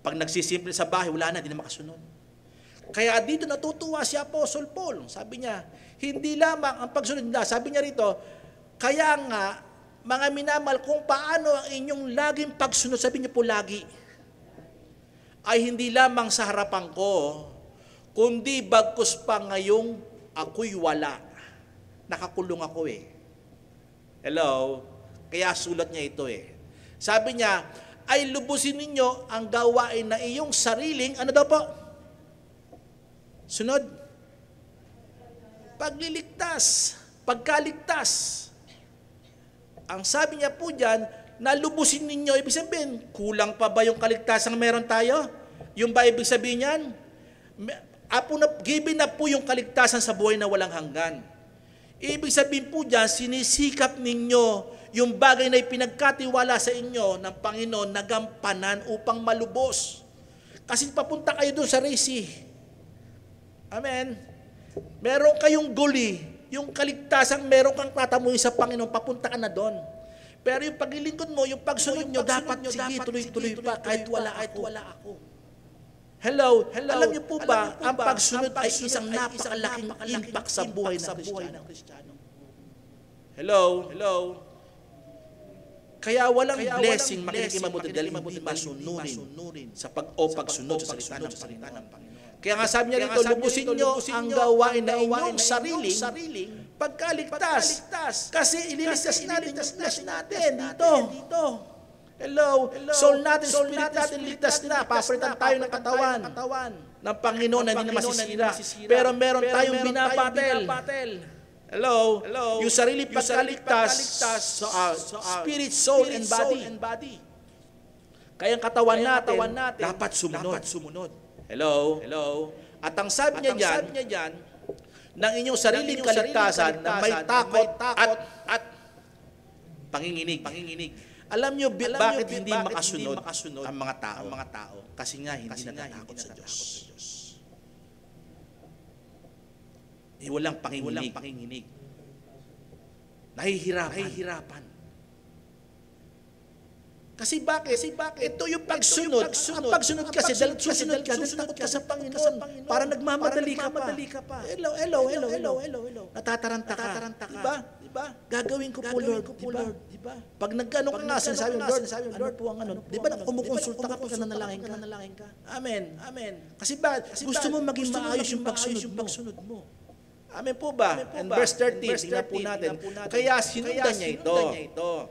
Pag nagsisimple sa bahay, wala na, hindi na makasunod. Kaya dito natutuwa si Apostle Paul. Sabi niya, hindi lamang ang pagsunod nila. Sabi niya rito, kaya nga, mga minamahal, kung paano ang inyong laging pagsunod, sabi niya po lagi, ay hindi lamang sa harapan ko, kundi bagkus pa ngayong ako'y wala. Nakakulong ako eh. Hello? Kaya sulat niya ito eh. Sabi niya, ay lubusin ninyo ang gawain na iyong sariling, ano daw po? Sunod? Pagliligtas. Pagkaligtas. Ang sabi niya po dyan, na lubusin ninyo, ibig sabihin, kulang pa ba yung kaligtasan meron tayo? Yung ba ibig sabihin yan? Given na po yung kaligtasan sa buhay na walang hanggan. Ibig sabihin po dyan, sinisikap ninyo yung bagay na ipinagkatiwala sa inyo ng Panginoon na gampanan upang malubos. Kasi papunta kayo doon sa Risi. Amen. Meron kayong guli, yung kaligtasan meron kang tatamuhin sa Panginoon, papunta ka na doon. Pero yung paglilingkod mo, yung pagsunod nyo, dapat sige, tuloy-tuloy pa, kahit wala ako. Hello, alam niyo po ba, ang pagsunod ay isang napakalaking impact sa buhay ng Kristiyano. Hello. Kaya walang blessing makikimabuti dahil hindi masunurin sa pagsunod sa salita ng Panginoon. Kaya nga sabi niya rito, lubusin niyo ang gawain na inyong sariling pagkaligtas. Kasi ililigtas natin dito. Hello. Soul natin, spirit natin, ligtas na. Papalitan tayo ng katawan ng Panginoon na hindi na masisira. Pero meron tayong binabatel. Hello. Yung sarili pagkaligtas, spirit, soul, and body. Kaya ang katawan natin, dapat sumunod. Hello. At ang sabi niya dyan, ng inyong sariling kaligtasan na may takot at panginginig. Alam niyo bakit hindi makasunod ang mga tao? Kasi nga hindi natatakot sa Diyos. Walang panginginig. Nahihirapan. Kasi bakit? Ito yung pagsunod. Ang pagsunod kasi, dahil susunod ka, takot ka sa Panginoon. Para nagmamadali ka pa. Hello. Natataranta ka. Diba? Gagawin ko po, Lord. Diba? Pag nagkano ka nga, sinasabi mo, Lord, ano po ang ano? Diba kumukonsulta ka pag nanalangin ka? Amen. Kasi bakit? Gusto mo maging maayos yung pagsunod mo. Amen po ba? And verse 13, tingnan po natin. Kaya sinundan niya ito.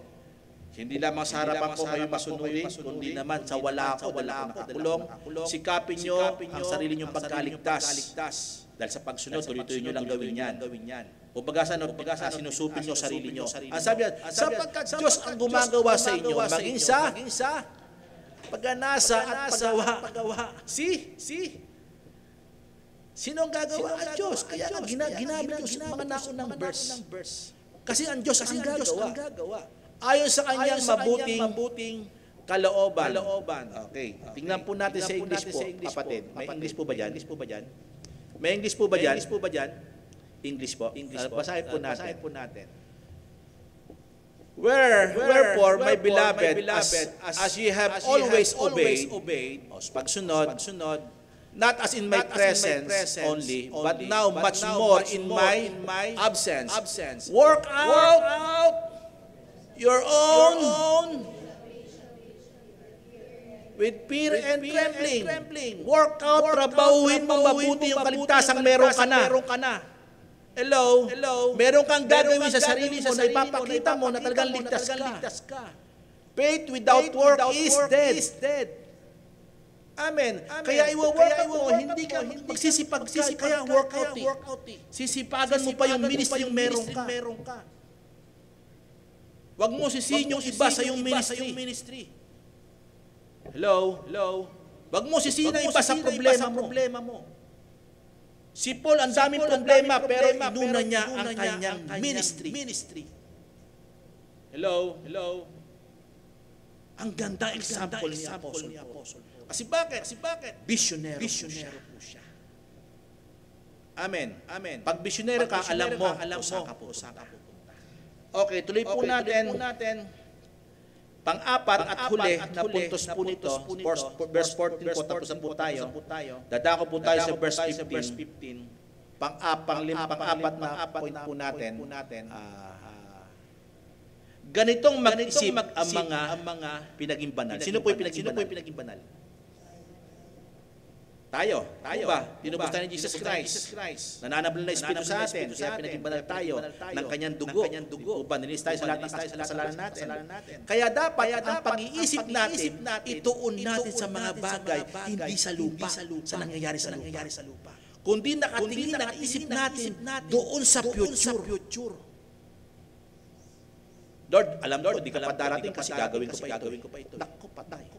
Hindi lamang sa harapan ko kayo masunurin, kundi naman sa wala ako, nakakulong. Sikapin nyo ang sarili nyong pagkaligtas. Dahil sa pagsunod, tuloy-tuloy nyo lang gawin yan. O bagasan, sinusupin nyo sarili nyo. Ang sabi yan, sapagkat Diyos ang gumagawa sa inyo, maging sa pag-anasa at paggawa. Sino ang gagawa? Ang Diyos. Kaya nga ginamit yung mga naunang verse. Kasi ang Diyos ang gagawa. Ayon sa kanyang mabuting kalooban. Okay. Tingnan po natin sa English po, kapatid. May English po ba dyan? May English po ba dyan? English po. Basahin po natin. Wherefore, my beloved, as ye have always obeyed, pagsunod, not as in my presence only, but now much more in my absence. Work out your own With fear and trembling. Work out, trabahuin mo mabuti yung kaligtasang meron ka na. Hello? Meron kang gagawin sa sarili mo na ipapakita mo na talagang ligtas ka. Faith without work is dead. Amen. Kaya i-work out mo, hindi ka magsisipag ka, kaya workout eh. Sisipagan mo pa yung ministry yung meron ka. Huwag mo sisihin yung iba sa yung ministry. Hello? Huwag mo sisihin ang iba sa problema mo. Si Paul, ang daming problema, pero inuna niya ang kanyang ministry. Hello? Ang ganda example ni Apostle Paul. Kasi bakit? Visionary po siya. Amen. Pag visionary ka, alam mo saan ka pupunta. Okay, tuloy po natin. Pang-apat at huli na puntos po nito, verse 14 po, tapos po tayo. Dadako po tayo sa verse 15. Pang-apat na point po natin. Ganitong mag-isip ang mga pinaging banal. Sino po yung pinaging banal? Tayo. Diba? Pinubusta ni Jesus Christ. Nananabla na Espiritu sa atin. Kaya pinaging banal tayo ng kanyang dugo. Uban, nilis tayo sa lahat ng kasalanan natin. Kaya dapat ang pag-iisip natin, ituon natin sa mga bagay, hindi sa lupa, sa nangyayari sa lupa. Kundi nakatingin ang isip natin doon sa future. Lord, alam ko, di ka lang darating kasi gagawin ko pa ito. Naku, patay.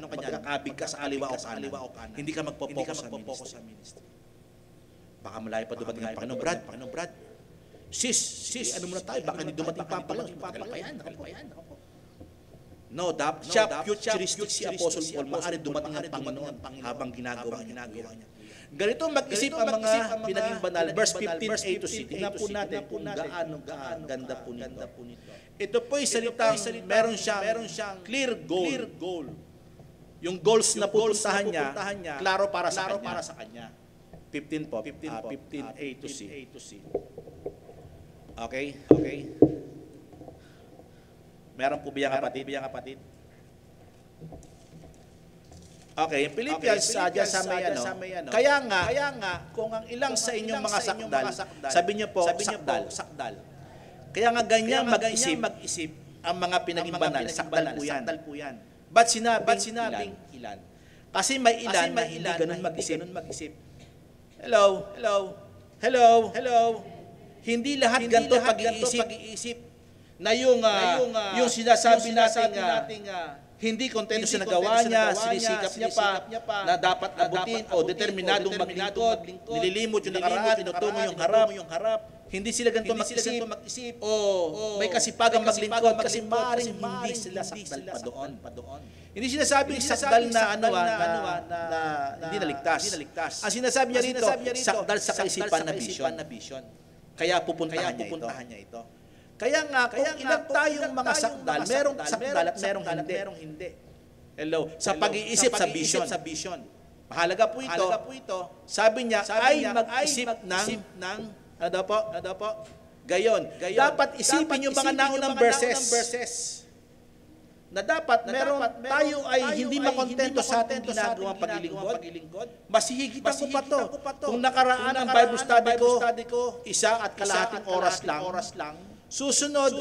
Magkakabig ka sa kaliwa o kanan. Hindi ka magpo-focus sa ministry. Baka malayo pa dumating ang Panginoon. Brad, sis, ano muna tayo? Baka hindi dumating pa pala. Nakalipayan. No, siya futuristic si Apostle Paul. Maaari dumating ang Panginoon habang ginagawa niya. Ganito mag-isip ang mga pinaging banal. Verse 15, 8-6. Tingnan po natin kung gaano ganda po nito. Ito po yung salitang meron siyang clear goal. Yung goals na pupuntahan niya, klaro para sa kanya. 15 po. 15, A to C. Okay? Meron po biyang kapatid? Okay, yung Philippians, dyan sa may ano. Kaya nga, kung ang ilang sa inyong mga sakdal, sabi niyo po, sakdal. Kaya nga ganyan mag-isip ang mga pinaging banal, sakdal po yan. Ba't sinabing ilan? Kasi may ilan na hindi ganun mag-isip. Hello? Hindi lahat ganito pag-iisip na yung sinasabi nating hindi kontento sa nagawa niya, sinisikap niya pa na dapat abutin o determinadong maglingkod, nililimot yung nakaraan, tinutungo yung harap. Hindi sila ganito mag-isip o may kasipagang maglingkod kasi maaaring hindi sila sakdal pa doon. Hindi sinasabing sakdal na hindi naligtas. Ang sinasabi niya rito, sakdal sa kaisipan na vision. Kaya pupuntahan niya ito. Kaya nga, kung ilang tayong mga sakdal, merong sakdal at merong hindi. Hello? Sa pag-iisip, sa vision. Mahalaga po ito. Sabi niya, ay mag-isip ng ano daw po? Gayon. Dapat isipin yung mga naunang verses. Na dapat tayo ay hindi makontento sa ating ginagawang paglilingkod. Mas hihigitan ko pa to. Kung nakaraan ang Bible study ko, isa at kalahating oras lang. Susunod,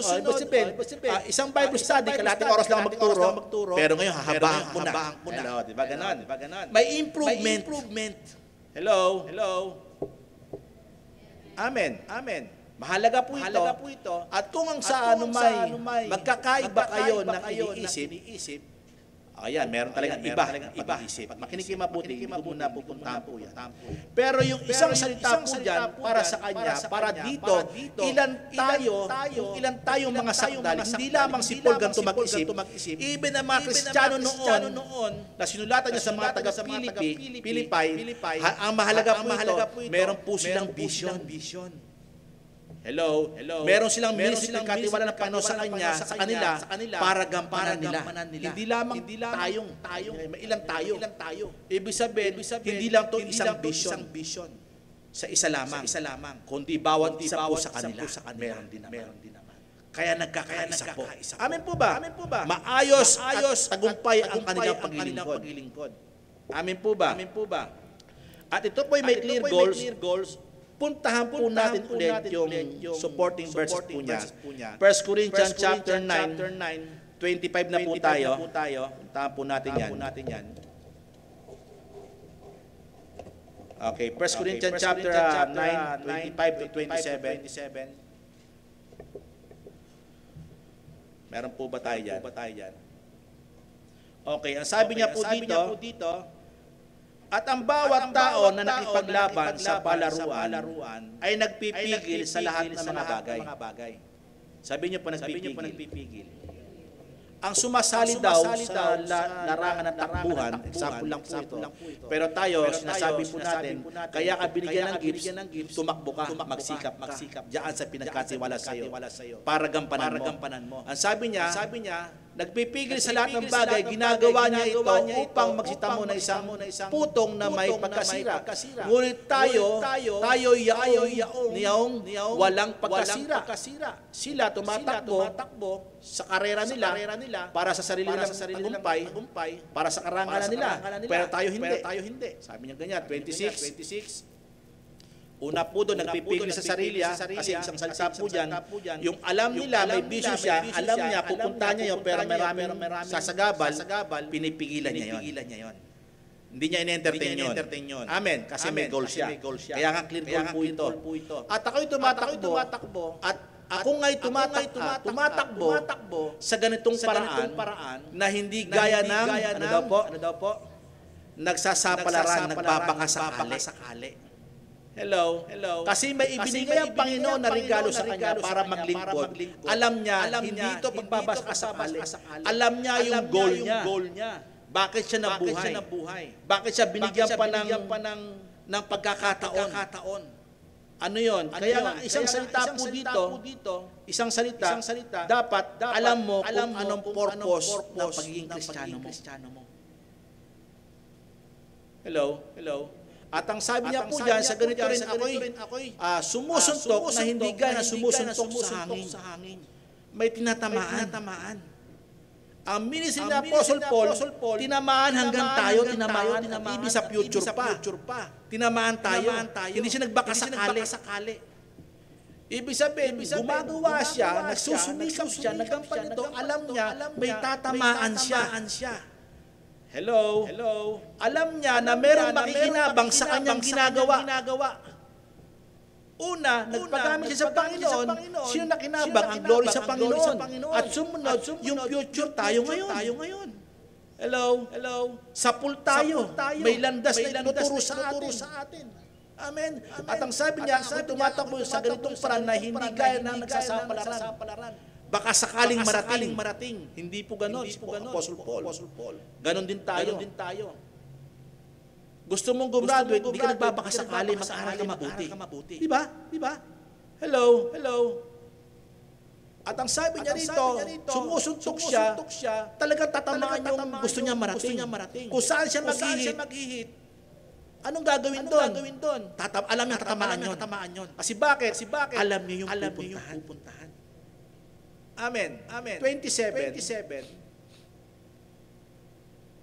isang Bible study, kalahating oras lang magturo, pero ngayon hahabaan ko na. Hello, di ba ganon? May improvement. Hello? Amen. Mahalaga po ito. At kung ang sa may magkakaiba kayo ng iniisip, ayan, meron talagang iba pag-iisip. Makinig kayo mabuti, hindi ko muna pupuntahan po yan. Pero yung isang salita po dyan para sa kanya, para dito, ilan tayo mga sakdal, hindi lamang si Paul ganito mag-isip, even ang mga Kristiyano noon, na sinulatan niya sa mga taga-Pilipay, ang mahalaga po ito, meron po silang vision. Hello? Meron silang ministry ng katiwala ng Panginoon sa kanila para gampanan nila. Hindi lamang tayo. May ilan tayo. Ibig sabihin, hindi lang to isang vision. Sa isa lamang. Kundi bawat isa po sa kanila. Meron din naman. Kaya nagkakaisa po. Amen po ba? Maayos at tagumpay ang kanilang paglilingkod. Amen po ba? At ito po may clear goals. Puntahan po natin ulit yung supporting verses po niya. 1 Corinthians chapter 9, 25 na po tayo. Puntahan po natin yan. Okay, 1 Corinthians chapter 9, 25 to 27. Meron po ba tayo dyan? Okay, ang sabi niya po dito, at ang bawat tao na nakipaglaban sa palaruan ay nagpipigil sa lahat ng mga bagay. Sabi niyo po nagpipigil. Ang sumasali daw sa larangan ng takbuhan, example lang po ito. Pero tayo, sinasabi po natin, kaya ka binigyan ng gifts, tumakbo ka, magsikap. Diyan sa pinagkatiwala sa iyo para gampanan mo. Ang sabi niya, nagpipigil sa lahat ng bagay, ginagawa niya ito upang magsita mo na isang putong na may pagkasira. Ngunit tayo yaong walang pagkasira. Sila tumatakbo sa karera nila para sa sarili nilang tagumpay, para sa karangalan nila. Pero tayo hindi. Sabi niya ganyan, 26. Una po doon, nagpipigil sa sarili kasi isang salita po dyan, yung alam nila, may bisyo siya, alam niya, pupunta niya yun, pero maraming sasagabal, pinipigilan niya yun. Hindi niya in-entertain yun. Amen. Kasi may goal siya. Kaya nga clear goal po ito. At ako'y tumatakbo, at ako nga'y tumatakbo sa ganitong paraan na hindi gaya ng, ano daw po? Nagsasapalaran, nagbabakasakali. Hello. Kasi may ibinigay ang Panginoon na regalo sa kanya para maglingkod. Alam niya, hindi ito pagbabakasakali. Alam niya yung goal niya. Bakit siya nabuhay? Bakit siya binigyan pa ng pagkakataon? Ano yon? Kaya nga isang salita po dito, isang salita, dapat alam mo kung anong purpose ng pagiging Kristiyano mo. Hello. At ang sabi niya po dyan, sa ganito rin ako'y sumusuntok na hindi gaya na sumusuntok sa hangin. May tinatamaan. Ang ministry na Apostle Paul, tinamaan hanggang tayo, tinamaan ibig sa future pa. Tinamaan tayo. Hindi siya nagbakasakali. Ibig sabihin, gumagawa siya, nagsusumikap siya, nagkampan ito, alam niya, may tatamaan siya. Hello. Alam niya na merong makikinabang sa kanyang ginagawa. Una, nagpagamit siya sa Panginoon, sino nakinabang? Ang glory sa Panginoon. At sumunod, yung future tayo ngayon. Hello. Sapul tayo. May landas na ituturo sa atin. Amen. At ang sabi niya, ako tumatakbo sa ganitong paraan na hindi gaya na nagsasapalaran. Baka sakaling marating. Hindi po ganon. Si Apostle Paul. Ganon din tayo. Gusto mong gumraduate, hindi ka nagbabakasakali, mag-aral ka mabuti. Di ba? Hello. At ang sabi niya rito, sumusuntok siya, talagang tatamaan yung gusto niya marating. Kung saan siya mag-hit, anong gagawin doon? Alam niya tatamaan yun. Kasi bakit? Alam niya yung pupuntahan. Amen. 27.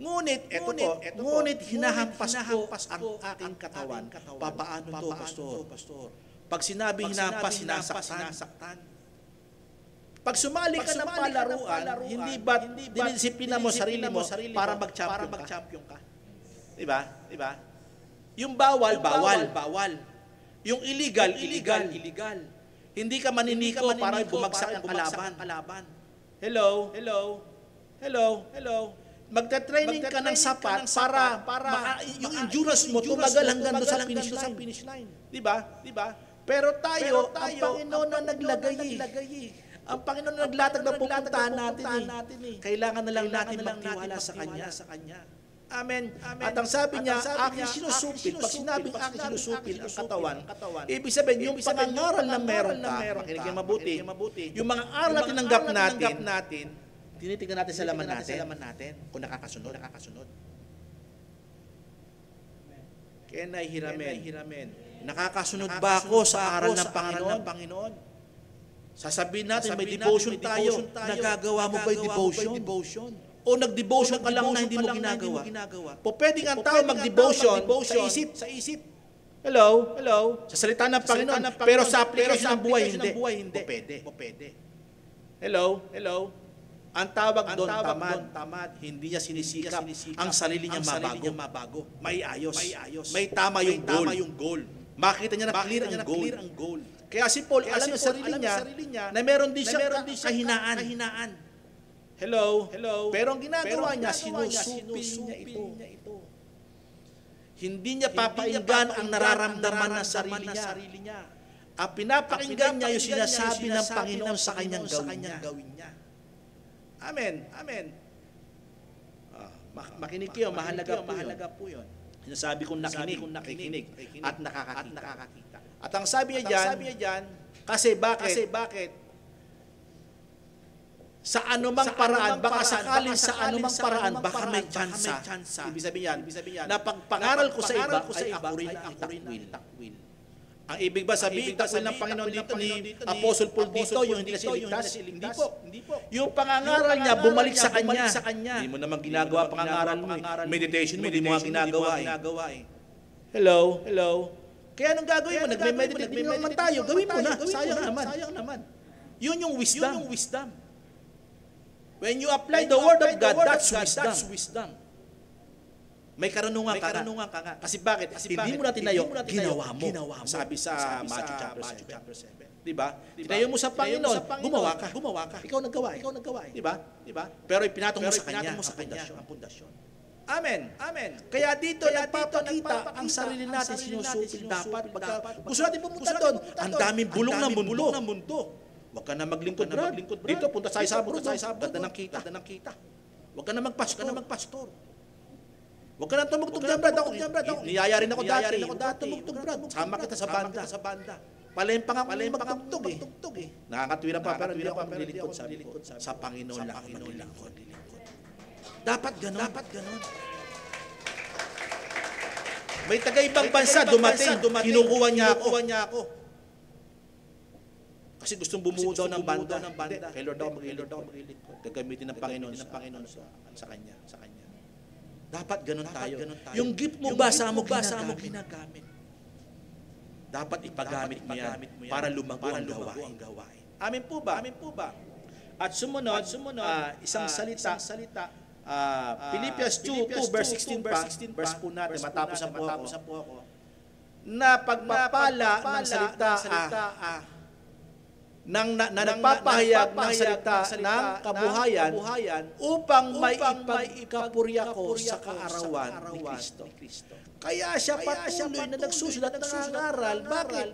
Ngunit hinahampas ko ang aking katawan. Papaano to, pastor? Pag sinabi hinampas, sinasaktan. Pag sumali ka ng palaruan, hindi ba dinisiplina mo sarili mo para mag-champion ka? Diba? Yung bawal. Yung illegal. Hindi ka maniniko para bumagsak ang kalaban. Hello. Magta-training ka ng sapat para yung endurance mo tumagal hanggang doon sa finish line. Diba? Pero tayo, ang Panginoon na naglagay. Ang Panginoon na naglatag na pupuntahan natin. Kailangan na lang natin magtiwala sa Kanya. Amen. At ang sabi niya, aking sinusupil. Pag sinabing aking sinusupil ang katawan, ibig sabihin, yung pangangaral na meron ka, makinig kayo mabuti, yung mga aral na tinanggap natin, tinitingnan natin sa laman natin, kung nakakasunod. Kaya nahihiramin. Nakakasunod ba ako sa aral ng Panginoon? Sasabihin natin, may devotion tayo. Nagagawa mo ba yung devotion? O nag-devotion ka lang na hindi mo ginagawa? Po pwedeng ang tao mag-devotion sa isip. Hello? Sa salita ng Panginoon. Pero sa application ng buhay, hindi. Po pwede. Hello? Ang tawag doon, tamad. Hindi niya sinisikap ang sarili niya mabago. May ayos. May tama yung goal. Makita niya na clear ang goal. Kaya si Paul, alam ng sarili niya na meron din siya kahinaan. Hello? Pero ang ginagawa niya, sinusupil niya ito. Hindi niya papainggan ang nararamdaman ng sarili niya. Ang pinapakinggan niya yung sinasabi ng Panginoon sa kanyang gawin niya. Amen. Makinig kayo, mahalaga po yun. Sinasabi kong nakikinig at nakakakita. At ang sabi niya dyan, kasi bakit? Sa anumang paraan, baka sakaling sa anumang paraan, baka may tsansa. Ibig sabihin yan, na pagpangaral ko sa iba, ay ako rin ang takwil. Ang ibig ba sabihin, takwil ng Panginoon dito ni Apostle Paul dito, yung hindi na siligtas? Hindi po. Yung pangangaral niya, bumalik sa kanya. Hindi mo naman ginagawa pangangaral mo. Meditation mo, hindi mo nga ginagawa eh. Hello? Kaya anong gagawin mo? Nagme-meditate naman tayo. Gawin mo na. Sayang naman. Yun yung wisdom. When you apply the word of God, that's wisdom. May karunungan ka nga. Kasi bakit? Hindi mo na tinayo, ginawa mo. Sabi sa Matthew chapter 7. Diba? Tinayo mo sa Panginoon, gumawa ka. Ikaw naggawa. Diba? Pero ipinatong mo sa Kanya ang pundasyon. Amen. Kaya dito nagpapakita ang sarili natin sinusupil dapat. Gusto natin pumunta doon. Ang daming bulong ng mundo. Huwag ka na maglingkod, Brad. Dito, punta sa Sabado. Ganda ng kita. Huwag ka na magpastor. Huwag ka na tumugtog dyan, Brad. Niyaya rin ako dati. Tumugtog, Brad. Sama kita sa banda. Palempang ako magtugtog eh. Nakakatwira pa, pero hindi ako maglilingkod sa Panginoon lang ako maglilingkod. Dapat ganon. May taga-ibang bansa dumating, kinukuha niya ako. Kasi gustong bumuo daw ng banda. Kay Lord daw maglilingkod. Gagamitin ng Panginoon sa Kanya. Dapat ganun tayo. Yung gift mo ba sa mo ginagamit? Dapat ipagamit mo yan para lumago ang gawain. Amin po ba? At sumunod, isang salita, Philippians 2 verse 16 verse po natin, matapos na po ako, na pagpapala ng salita na nagpapahayag ng salita ng kabuhayan upang may ipagkapurya ko sa kaarawan ni Kristo. Kaya siya patuloy na nagsusulat ng nangangaral.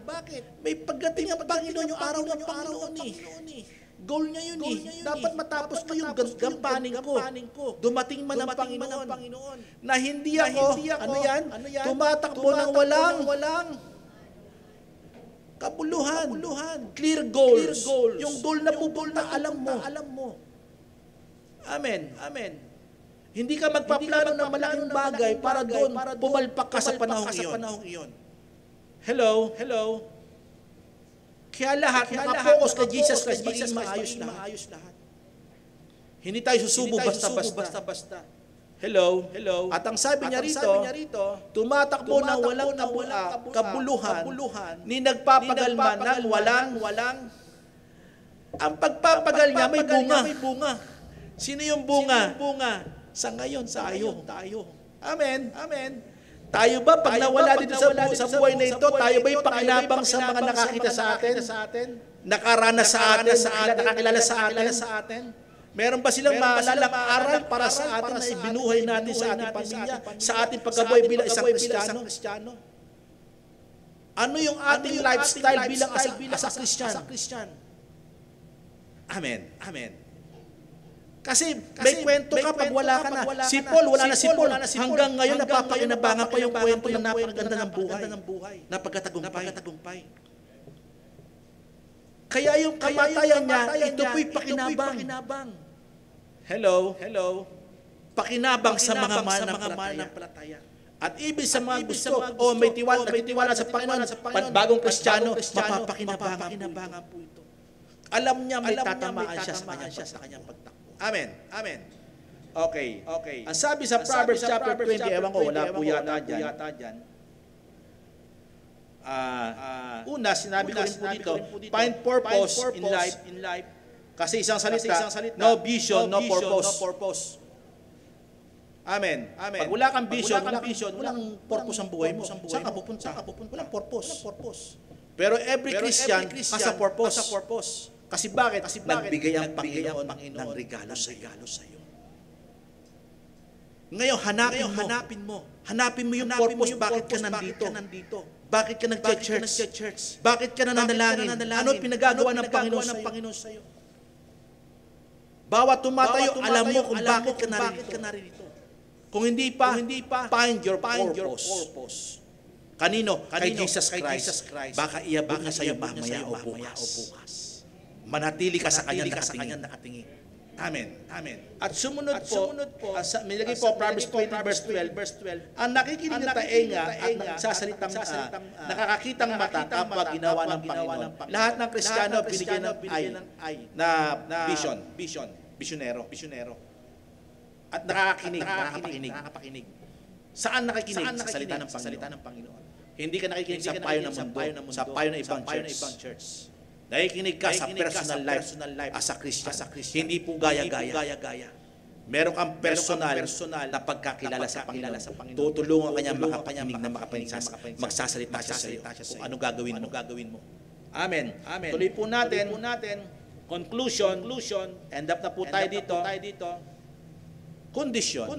Bakit? May pagdating ang Panginoon, yung araw ng Panginoon Goal niya yun Dapat matapos ko yung gampanin ko. Dumating man ang Panginoon. Na hindi ako, tumatakbo ng walang kabuluhan. Clear goals. Yung goal na pupunta, alam mo. Amen. Hindi ka magpaplano ng malaking bagay para doon pumalpak ka sa panahong iyon. Hello? Kaya lahat nakapokus kay Jesus Christ, magiging maayos lahat. Hindi tayo susubo basta-basta. Hello? At ang sabi niya rito, tumatakbo ng walang kabuluhan, ni nagpapagalman ng walang. Ang pagpapagal niya may bunga. Sino yung bunga? Sa ngayon, tayo. Amen. Tayo ba, pag nawala dito sa buhay na ito, tayo ba yung pakinabang sa mga nakakita sa atin? Nakaranas sa atin, nakakilala sa atin? Meron ba silang maalalang aral para sa atin na ibinuhay natin sa ating pamilya, sa ating pagkabuhay bilang isang Kristiyano? Ano yung ating lifestyle bilang sa Kristiyano? Amen. Kasi may kwento ka pag wala ka na. Si Paul, wala na si Paul. Hanggang ngayon napapakinabangan pa yung kwento na napakaganda ng buhay. Napagatagumpay. Kaya yung kamatayan niya, ito po'y pakinabang. Hello? Pakinabang sa mga mananampalataya. At ibig sa mga gusto, may tiwala sa Panginoon, bagong Kristiyano, mapapakinabangan po ito. Alam niya may tatamaan siya sa kanyang pagtakbo. Amen. Amen. Okay. Ang sabi sa Proverbs chapter 20, ewan ko, wala po yata dyan. Una, sinabi ko rin po dito, find purpose in life. Kasi isang salita, no vision, no purpose. Amen. Pag wala kang vision, walang purpose ang buhay mo. Saan ka pupunta? Walang purpose. Pero every Christian has a purpose. Kasi bakit? Nagbigay ang Panginoon ng regalo sa iyo. Ngayon, hanapin mo yung purpose. Bakit ka nandito? Bakit ka nag-church? Bakit ka nananalangin? Ano pinagagawa ng Panginoon sa iyo? Bawat tumatayo, alam mo kung bakit ka narito. Kung hindi pa, find your purpose. Kanino? Kay Jesus Christ. Baka iabot na sa iyo mamaya o bukas. Manatili ka sa kanya nakatingin. Amen. At sumunod po, may lagay po Proverbs 20 verse 12, ang nakikinig na taenga at nagsasalitang nakakakitang mata kapwa ginawa ng Panginoon. Lahat ng Kristiyano binigyan ng eye na visionero. At nakakapakinig. Saan nakikinig? Sa salita ng Panginoon. Hindi ka nakikinig sa payo ng mundo, sa payo ng ibang church. Nakikinig ka sa personal life as a Christian. Hindi po gaya-gaya. Meron kang personal na pagkakilala sa Panginoon. Tutulungan ka niya makapakinig, magsasalita siya sa iyo kung ano gagawin mo. Amen. Tuloy po natin. Conclusion. End up na po tayo dito. Condition.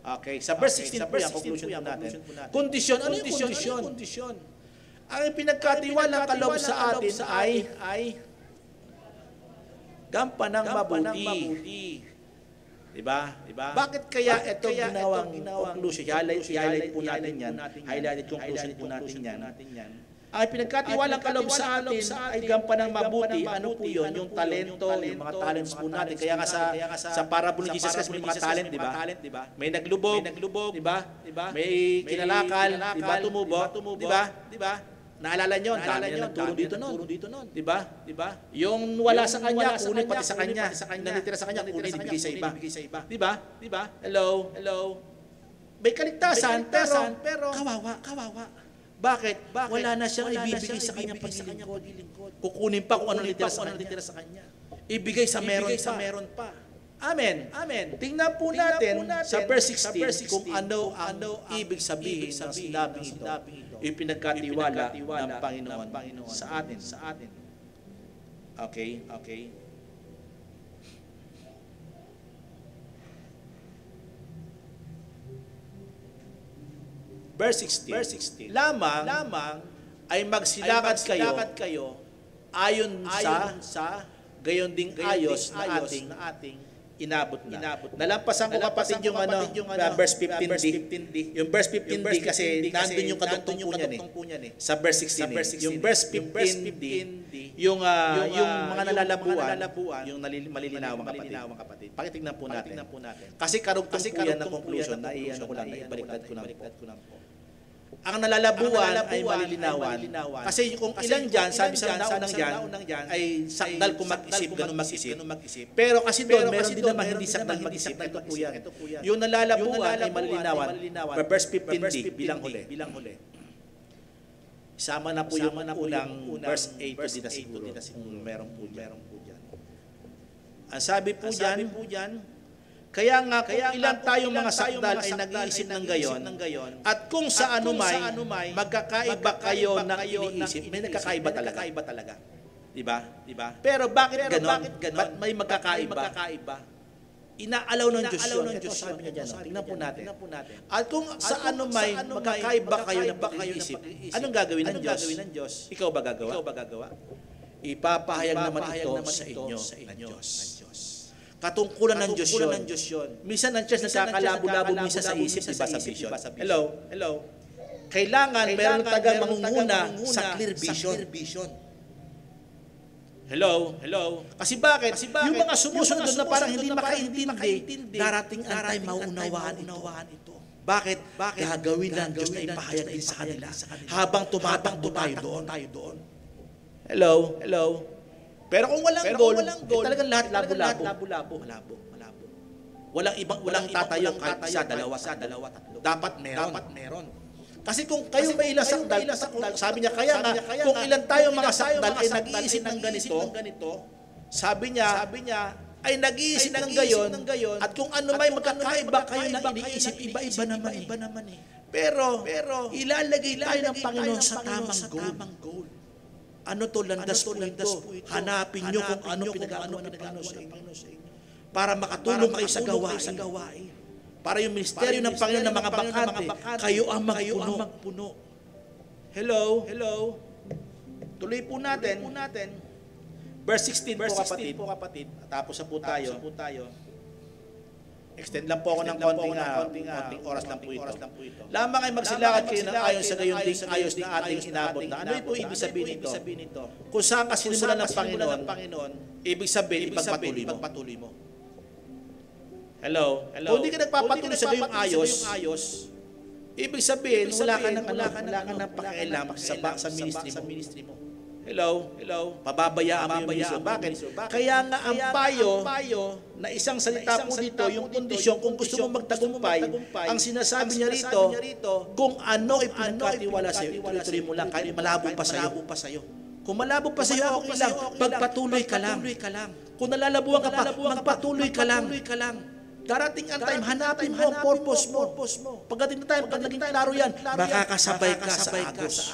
Okay, sa verse 16 po yan, conclusion po natin. Condition, ano yung condition? Ang pinagkatiwalang kaloob sa atin ay gampanang mabuti. Diba? Bakit kaya ito ginawang conclusion? I-highlight po natin yan. Highlighted conclusion po natin yan. Ang pinagkatiwalang kaloob sa atin ay gampanang mabuti. Ano po yun? Yung talento, yung mga talents po natin. Kaya nga sa parable ni Jesus Christ, may mga talent, di ba? May naglubog, di ba? May kinalakal, di ba? Tumubo, di ba? Naalala nyo, dami na nagturo dito noon. Di ba? Yung wala sa kanya, kunin pati sa kanya. Nanitira sa kanya, kunin ibigay sa iba. Di ba? Hello? May kaligtasan, pero kawawa. Bakit? Wala na siyang ibibigay sa kanyang paglilingkod. Kukunin pa kung ano natitira sa kanya. Ibigay sa meron pa. Amen. Tingnan po natin sa verse 16 kung ano ang ibig sabihin ng sinabing ito. Ipinagkatiwala ng Panginoon sa atin. Okay. Verse 16. Lamang ay magsilakad kayo ayon sa gayon ding ayos na ating inabot na. Nalampasan ko kapatid yung verse 15D. Yung verse 15D kasi nandun yung kadugtong po niyan sa verse 16. Yung verse 15D, yung mga nalalabuan, yung malilinawang kapatid. Pakitignan po natin. Kasi karugtong po yan na conclusion na ibaliktad ko na po. Ang nalalabuan ay malilinawan. Kasi kung ilan dyan, sabi sa naunang dyan, ay sakdal kung mag-isip, ganun mag-isip. Pero kasi doon, meron din naman hindi sakdal mag-isip. Ito po yan. Yung nalalabuan ay malilinawan. Verse 15D, bilang huli. Isama na po yung unang verse 8 din na siguro. Meron po dyan. Ang sabi po dyan, kaya nga kung ilan tayong mga sakdal ay nag-iisip ng gayon, at kung sa anumay magkakaiba kayo ng iniisip, may nagkakaiba talaga. Diba? Pero bakit ganon? Ba't may magkakaiba? Inaalaw ng Diyos yun. Ito sabi niya dyan. Tingnan po natin. At kung sa anumay magkakaiba kayo ng pag-iisip, anong gagawin ng Diyos? Ikaw ba gagawa? Ipapahayag naman ito sa inyo ng Diyos. Katungkulan ng Diyos yun. Minsan ang church nagkakalabo-labo minsan sa isip, diba sa vision? Hello? Kailangan meron tagang mangunguna sa clear vision. Hello? Kasi bakit? Yung mga sumusunod na parang hindi makaintindi, darating ang time mauunawaan ito. Bakit? Gagawin ng Diyos na ipahayag din sa kanila habang tumatakbo tayo doon. Hello? Hello? Pero kung walang goal, talagang lahat labo-labo. Walang tatayo kahit isa, dalawa, tatlo. Dapat meron. Kasi kung kayo may ilang sakdal, sabi niya, kaya nga, kung ilan tayo mga sakdal ay nag-iisip ng ganito, sabi niya, ay nag-iisip ng gayon, at kung ano may magkakaiba kayo na iniisip, iba-iba naman eh. Pero ilalagay tayo ng Panginoon sa tamang goal. Ano to, landas po ito. Hanapin nyo kung ano pinag-ano ng Panginoon sa inyo. Para makatulong kayo sa gawain. Para yung ministeryo ng Panginoon ng mga bakante, kayo ang magpuno. Hello? Tuloy po natin. Verse 16 po kapatid. Tapos na po tayo. Extend lang po ako ng konting oras lang po ito. Lamang ay magsilakad kayo ng ayon sa gayon ding ayos na ating inabot na. Ano po ibig sabihin nito? Kung saan ka sinimulan ng Panginoon, ibig sabihin, ipagpatuloy mo. Hello? Kung hindi ka nagpapatuloy sa gayong ayos, ibig sabihin, wala ka nang pakialam sa ministry mo. Hello? Pababayaan mo yung miso. Bakit? Kaya nga ang payo na isang salita po dito, yung kondisyon, kung gusto mo magtagumpay, ang sinasabi niya rito, kung ano ipinagkatiwala sa'yo, ituloy mo lang, kahit malabo pa sa'yo. Kung malabo pa sa'yo, okay lang, pagpatuloy ka lang. Kung nalalabuhan ka pa, magpatuloy ka lang. Darating ang time, hanapin mo ang purpose mo. Pagdating na time, pag naging klaro yan, makakasabay ka sa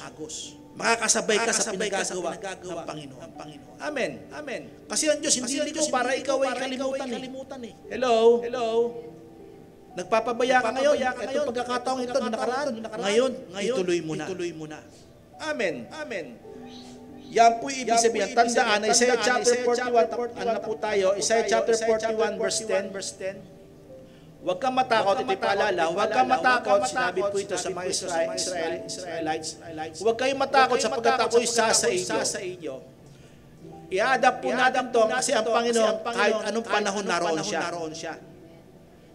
agos. Makakasabay ka sa pinagagawa ng Panginoon. Amen. Kasi ang Diyos hindi ko para ikaw ay kalimutan eh. Hello? Nagpapabaya ka ngayon. Itong pagkakataong ito, nakaraan. Ngayon, ituloy mo na. Amen. Yan po ibig sabihin. Tandaan, Isaiah chapter 41, ano na po tayo? Isaiah chapter 41 verse 10. Huwag kang matakot, ito'y paalala, huwag kang matakot, sinabi po ito sa mga Israelites, huwag kayong matakot sapagkat ako'y sa inyo. I-adapt po natin ito kasi ang Panginoon, kahit anong panahon naroon siya.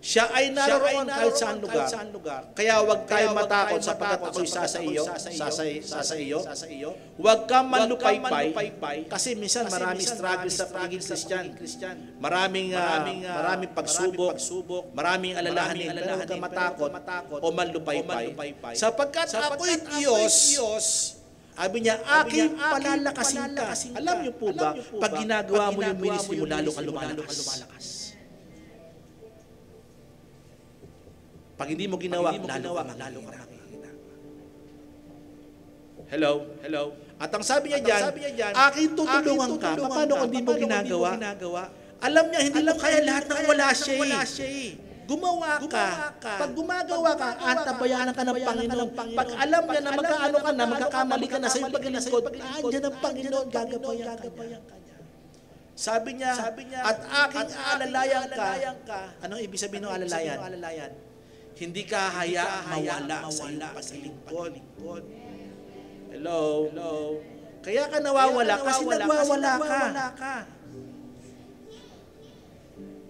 Siya ay naroon kahit saan lugar. Kaya huwag tayong matakot sapagkat ako'y sa iyo. Huwag kang manlupaypay kasi minsan maraming struggle sa pagiging Christian. Maraming pagsubok, maraming alalahanin. Pero huwag kang matakot o manlupaypay. Sapagkat ako'y Diyos, sabi niya, aking palalakasin ka. Alam niyo po ba, pag ginagawa mo yung ministry mo, lalo ka lumalakas. Pag hindi mo ginawa, lalo ka makikita. Hello? At ang sabi niya dyan, aking tutulungan ka. Paano kung hindi mo ginagawa? Alam niya, hindi mo kaya lahat ng wala siya eh. Gumawa ka. Pag gumagawa ka, antabayanan ka ng Panginoon. Pag alam niya na magkaano ka na, magkakamali ka na sa iyong paglilingkod, andyan ang Panginoon, gagabayan ka niya. Sabi niya, at aking alalayan ka. Anong ibig sabihin ng alalayan? Hindi ka hayaan mawala sa iyong paglilingkod. Hello? Kaya ka nawawala kasi nagwawala ka.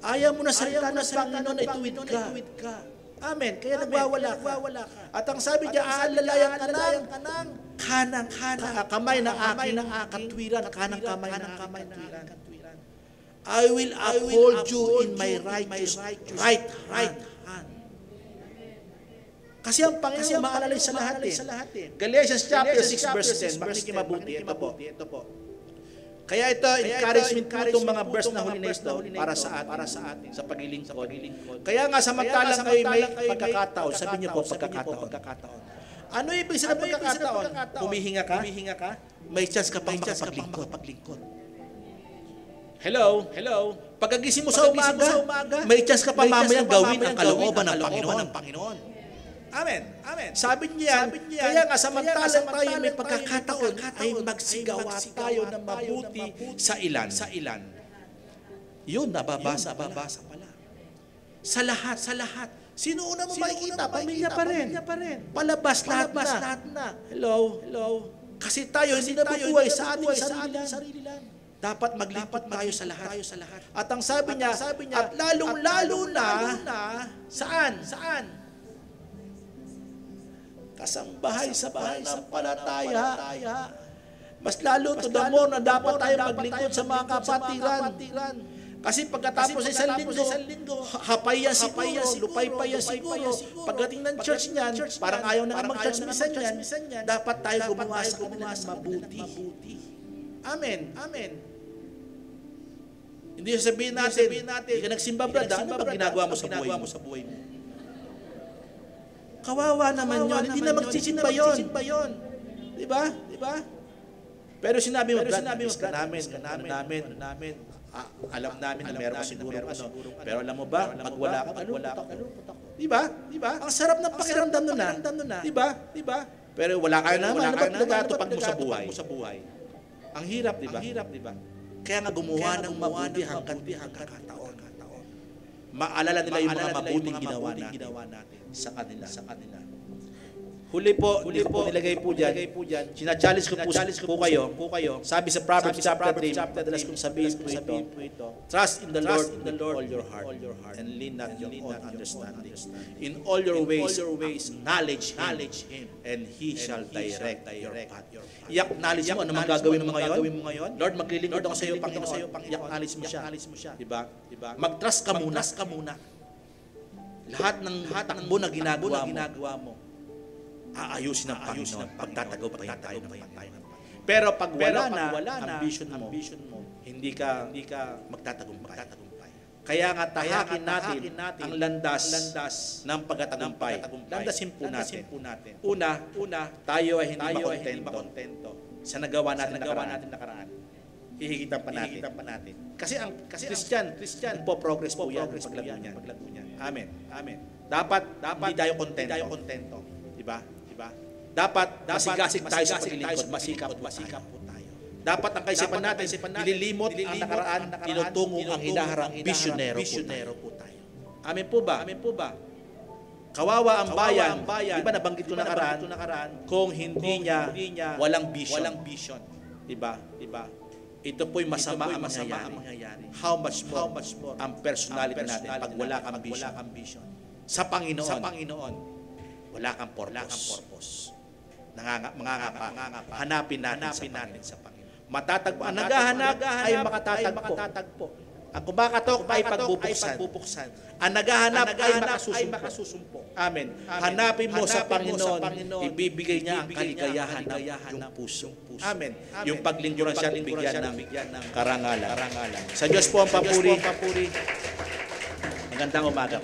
Ayaw mo na salita ng Panginoon ay tuwid ka. Amen. Kaya nagwawala ka. At ang sabi niya, aalalayan ka ng kanang kamay ng aking katwiran. Kanang kamay ng katwiran. I will uphold you in my right hand. Kasi ang Panginoon maalalay sa lahat eh. Galatians chapter 6 verse 10. Makinig mabuti. Ito po. Kaya ito, encouragement po itong mga verse na huli na ito para sa atin, sa paglilingkod. Kaya nga, samantalang kayo may pagkakataon, sabi niyo po, pagkakataon. Ano ibig sabihin ng pagkakataon? Humihinga ka? May chance ka pang makapaglingkod. Hello? Pagkagising mo sa umaga, may chance ka pa mamayang gawin ang kalooban ng Panginoon. Amen. Sabi niya, kaya nga samantalang tayo may pagkakataon ay magsigawa tayo na mabuti sa ilan. Yun, nababasa pala. Sa lahat. Sino una mo makikita? Pamilya pa rin. Palabas lahat na. Hello. Kasi tayo hindi nabubuhay sa ating sarili lang. Dapat maglipat tayo sa lahat. At ang sabi niya, at lalong-lalo na, saan? Kasambahay sa pananampalataya. Mas lalo to the more na dapat tayo maglingkod sa mga kapatiran. Kasi pagkatapos sa isang linggo, hapay yan siguro, lupay pa yan siguro. Pagdating ng church niyan, parang ayaw na mag-church minsan yan, dapat tayo gumawa sa kanila ng mabuti. Amen. Amen. Hindi sabihin natin, hindi ka nagsimba, brad, ano ba ginagawa mo sa buhay mo? Kawawa naman yun, hindi na magsisimba yun. Diba? Pero sinabi mo, brad, namin, alam namin na meron ka siguro pero alam mo ba, pag wala ka, diba? Ang sarap ng pakiramdam nun na. Diba? Pero wala ka naman, ano ba nagtatupag mo sa buhay? Ang hirap, diba? Kaya nga gumawa ng mabuti hanggang kakataon. Maalala nila yung mga mabuting ginawa natin sa kanila. Huli po nilagay po dyan, sinachallenge ko po kayo, sabi sa Proverbs chapter 3, madalas kong sabihin po ito, trust in the Lord with all your heart, and lean not your own understanding. In all your ways, acknowledge Him, and He shall direct your path. I-acknowledge mo, ano mang gagawin mo ngayon? Lord, maglilingkod ako sa iyo, Panginoon. I-acknowledge mo siya. Diba? Mag-trust ka muna. Lahat ng takbo na ginagawa mo, aayusin ng Panginoon, pagtatagupay tayo ng Panginoon. Pero pag wala na ambition mo, hindi ka magtatagumpay. Kaya nga tahakin natin ang landas ng pagtatagumpay. Landasin po natin. Una, tayo ay hindi makontento sa nagawa natin nakaraan. Hihigitan pa natin. Kasi ang Christian, progress po yan paglago niya. Amen. Dapat hindi tayo kontento. Diba? Dapat masigasig tayo sa paglilingkod, masikap po tayo. Dapat ang kaisipan natin, nililimot ang nakaraan, tinutungo ang hinaharap, visionero po tayo. Amen po ba? Kawawa ang bayan, di ba nabanggit ko nakaraan, kung hindi niya walang vision. Diba? Ito po'y masama ang mangyayari. How much more ang personality natin pag wala kang vision. Sa Panginoon, wala kang purpose. Mangangapa. Hanapin natin sa Panginoon. Matatagpo. Ang naghahanap ay makatatagpo. Ang kumakatok ay pagbubuksan. Ang naghahanap ay makasusumpo. Amen. Hanapin mo sa Panginoon, ibibigay niya ang kaligayahan ng puso. Amen. Yung paglingkuran siya, bigyan ng karangalan. Sa Diyos po ang papuri. Magandang umaga.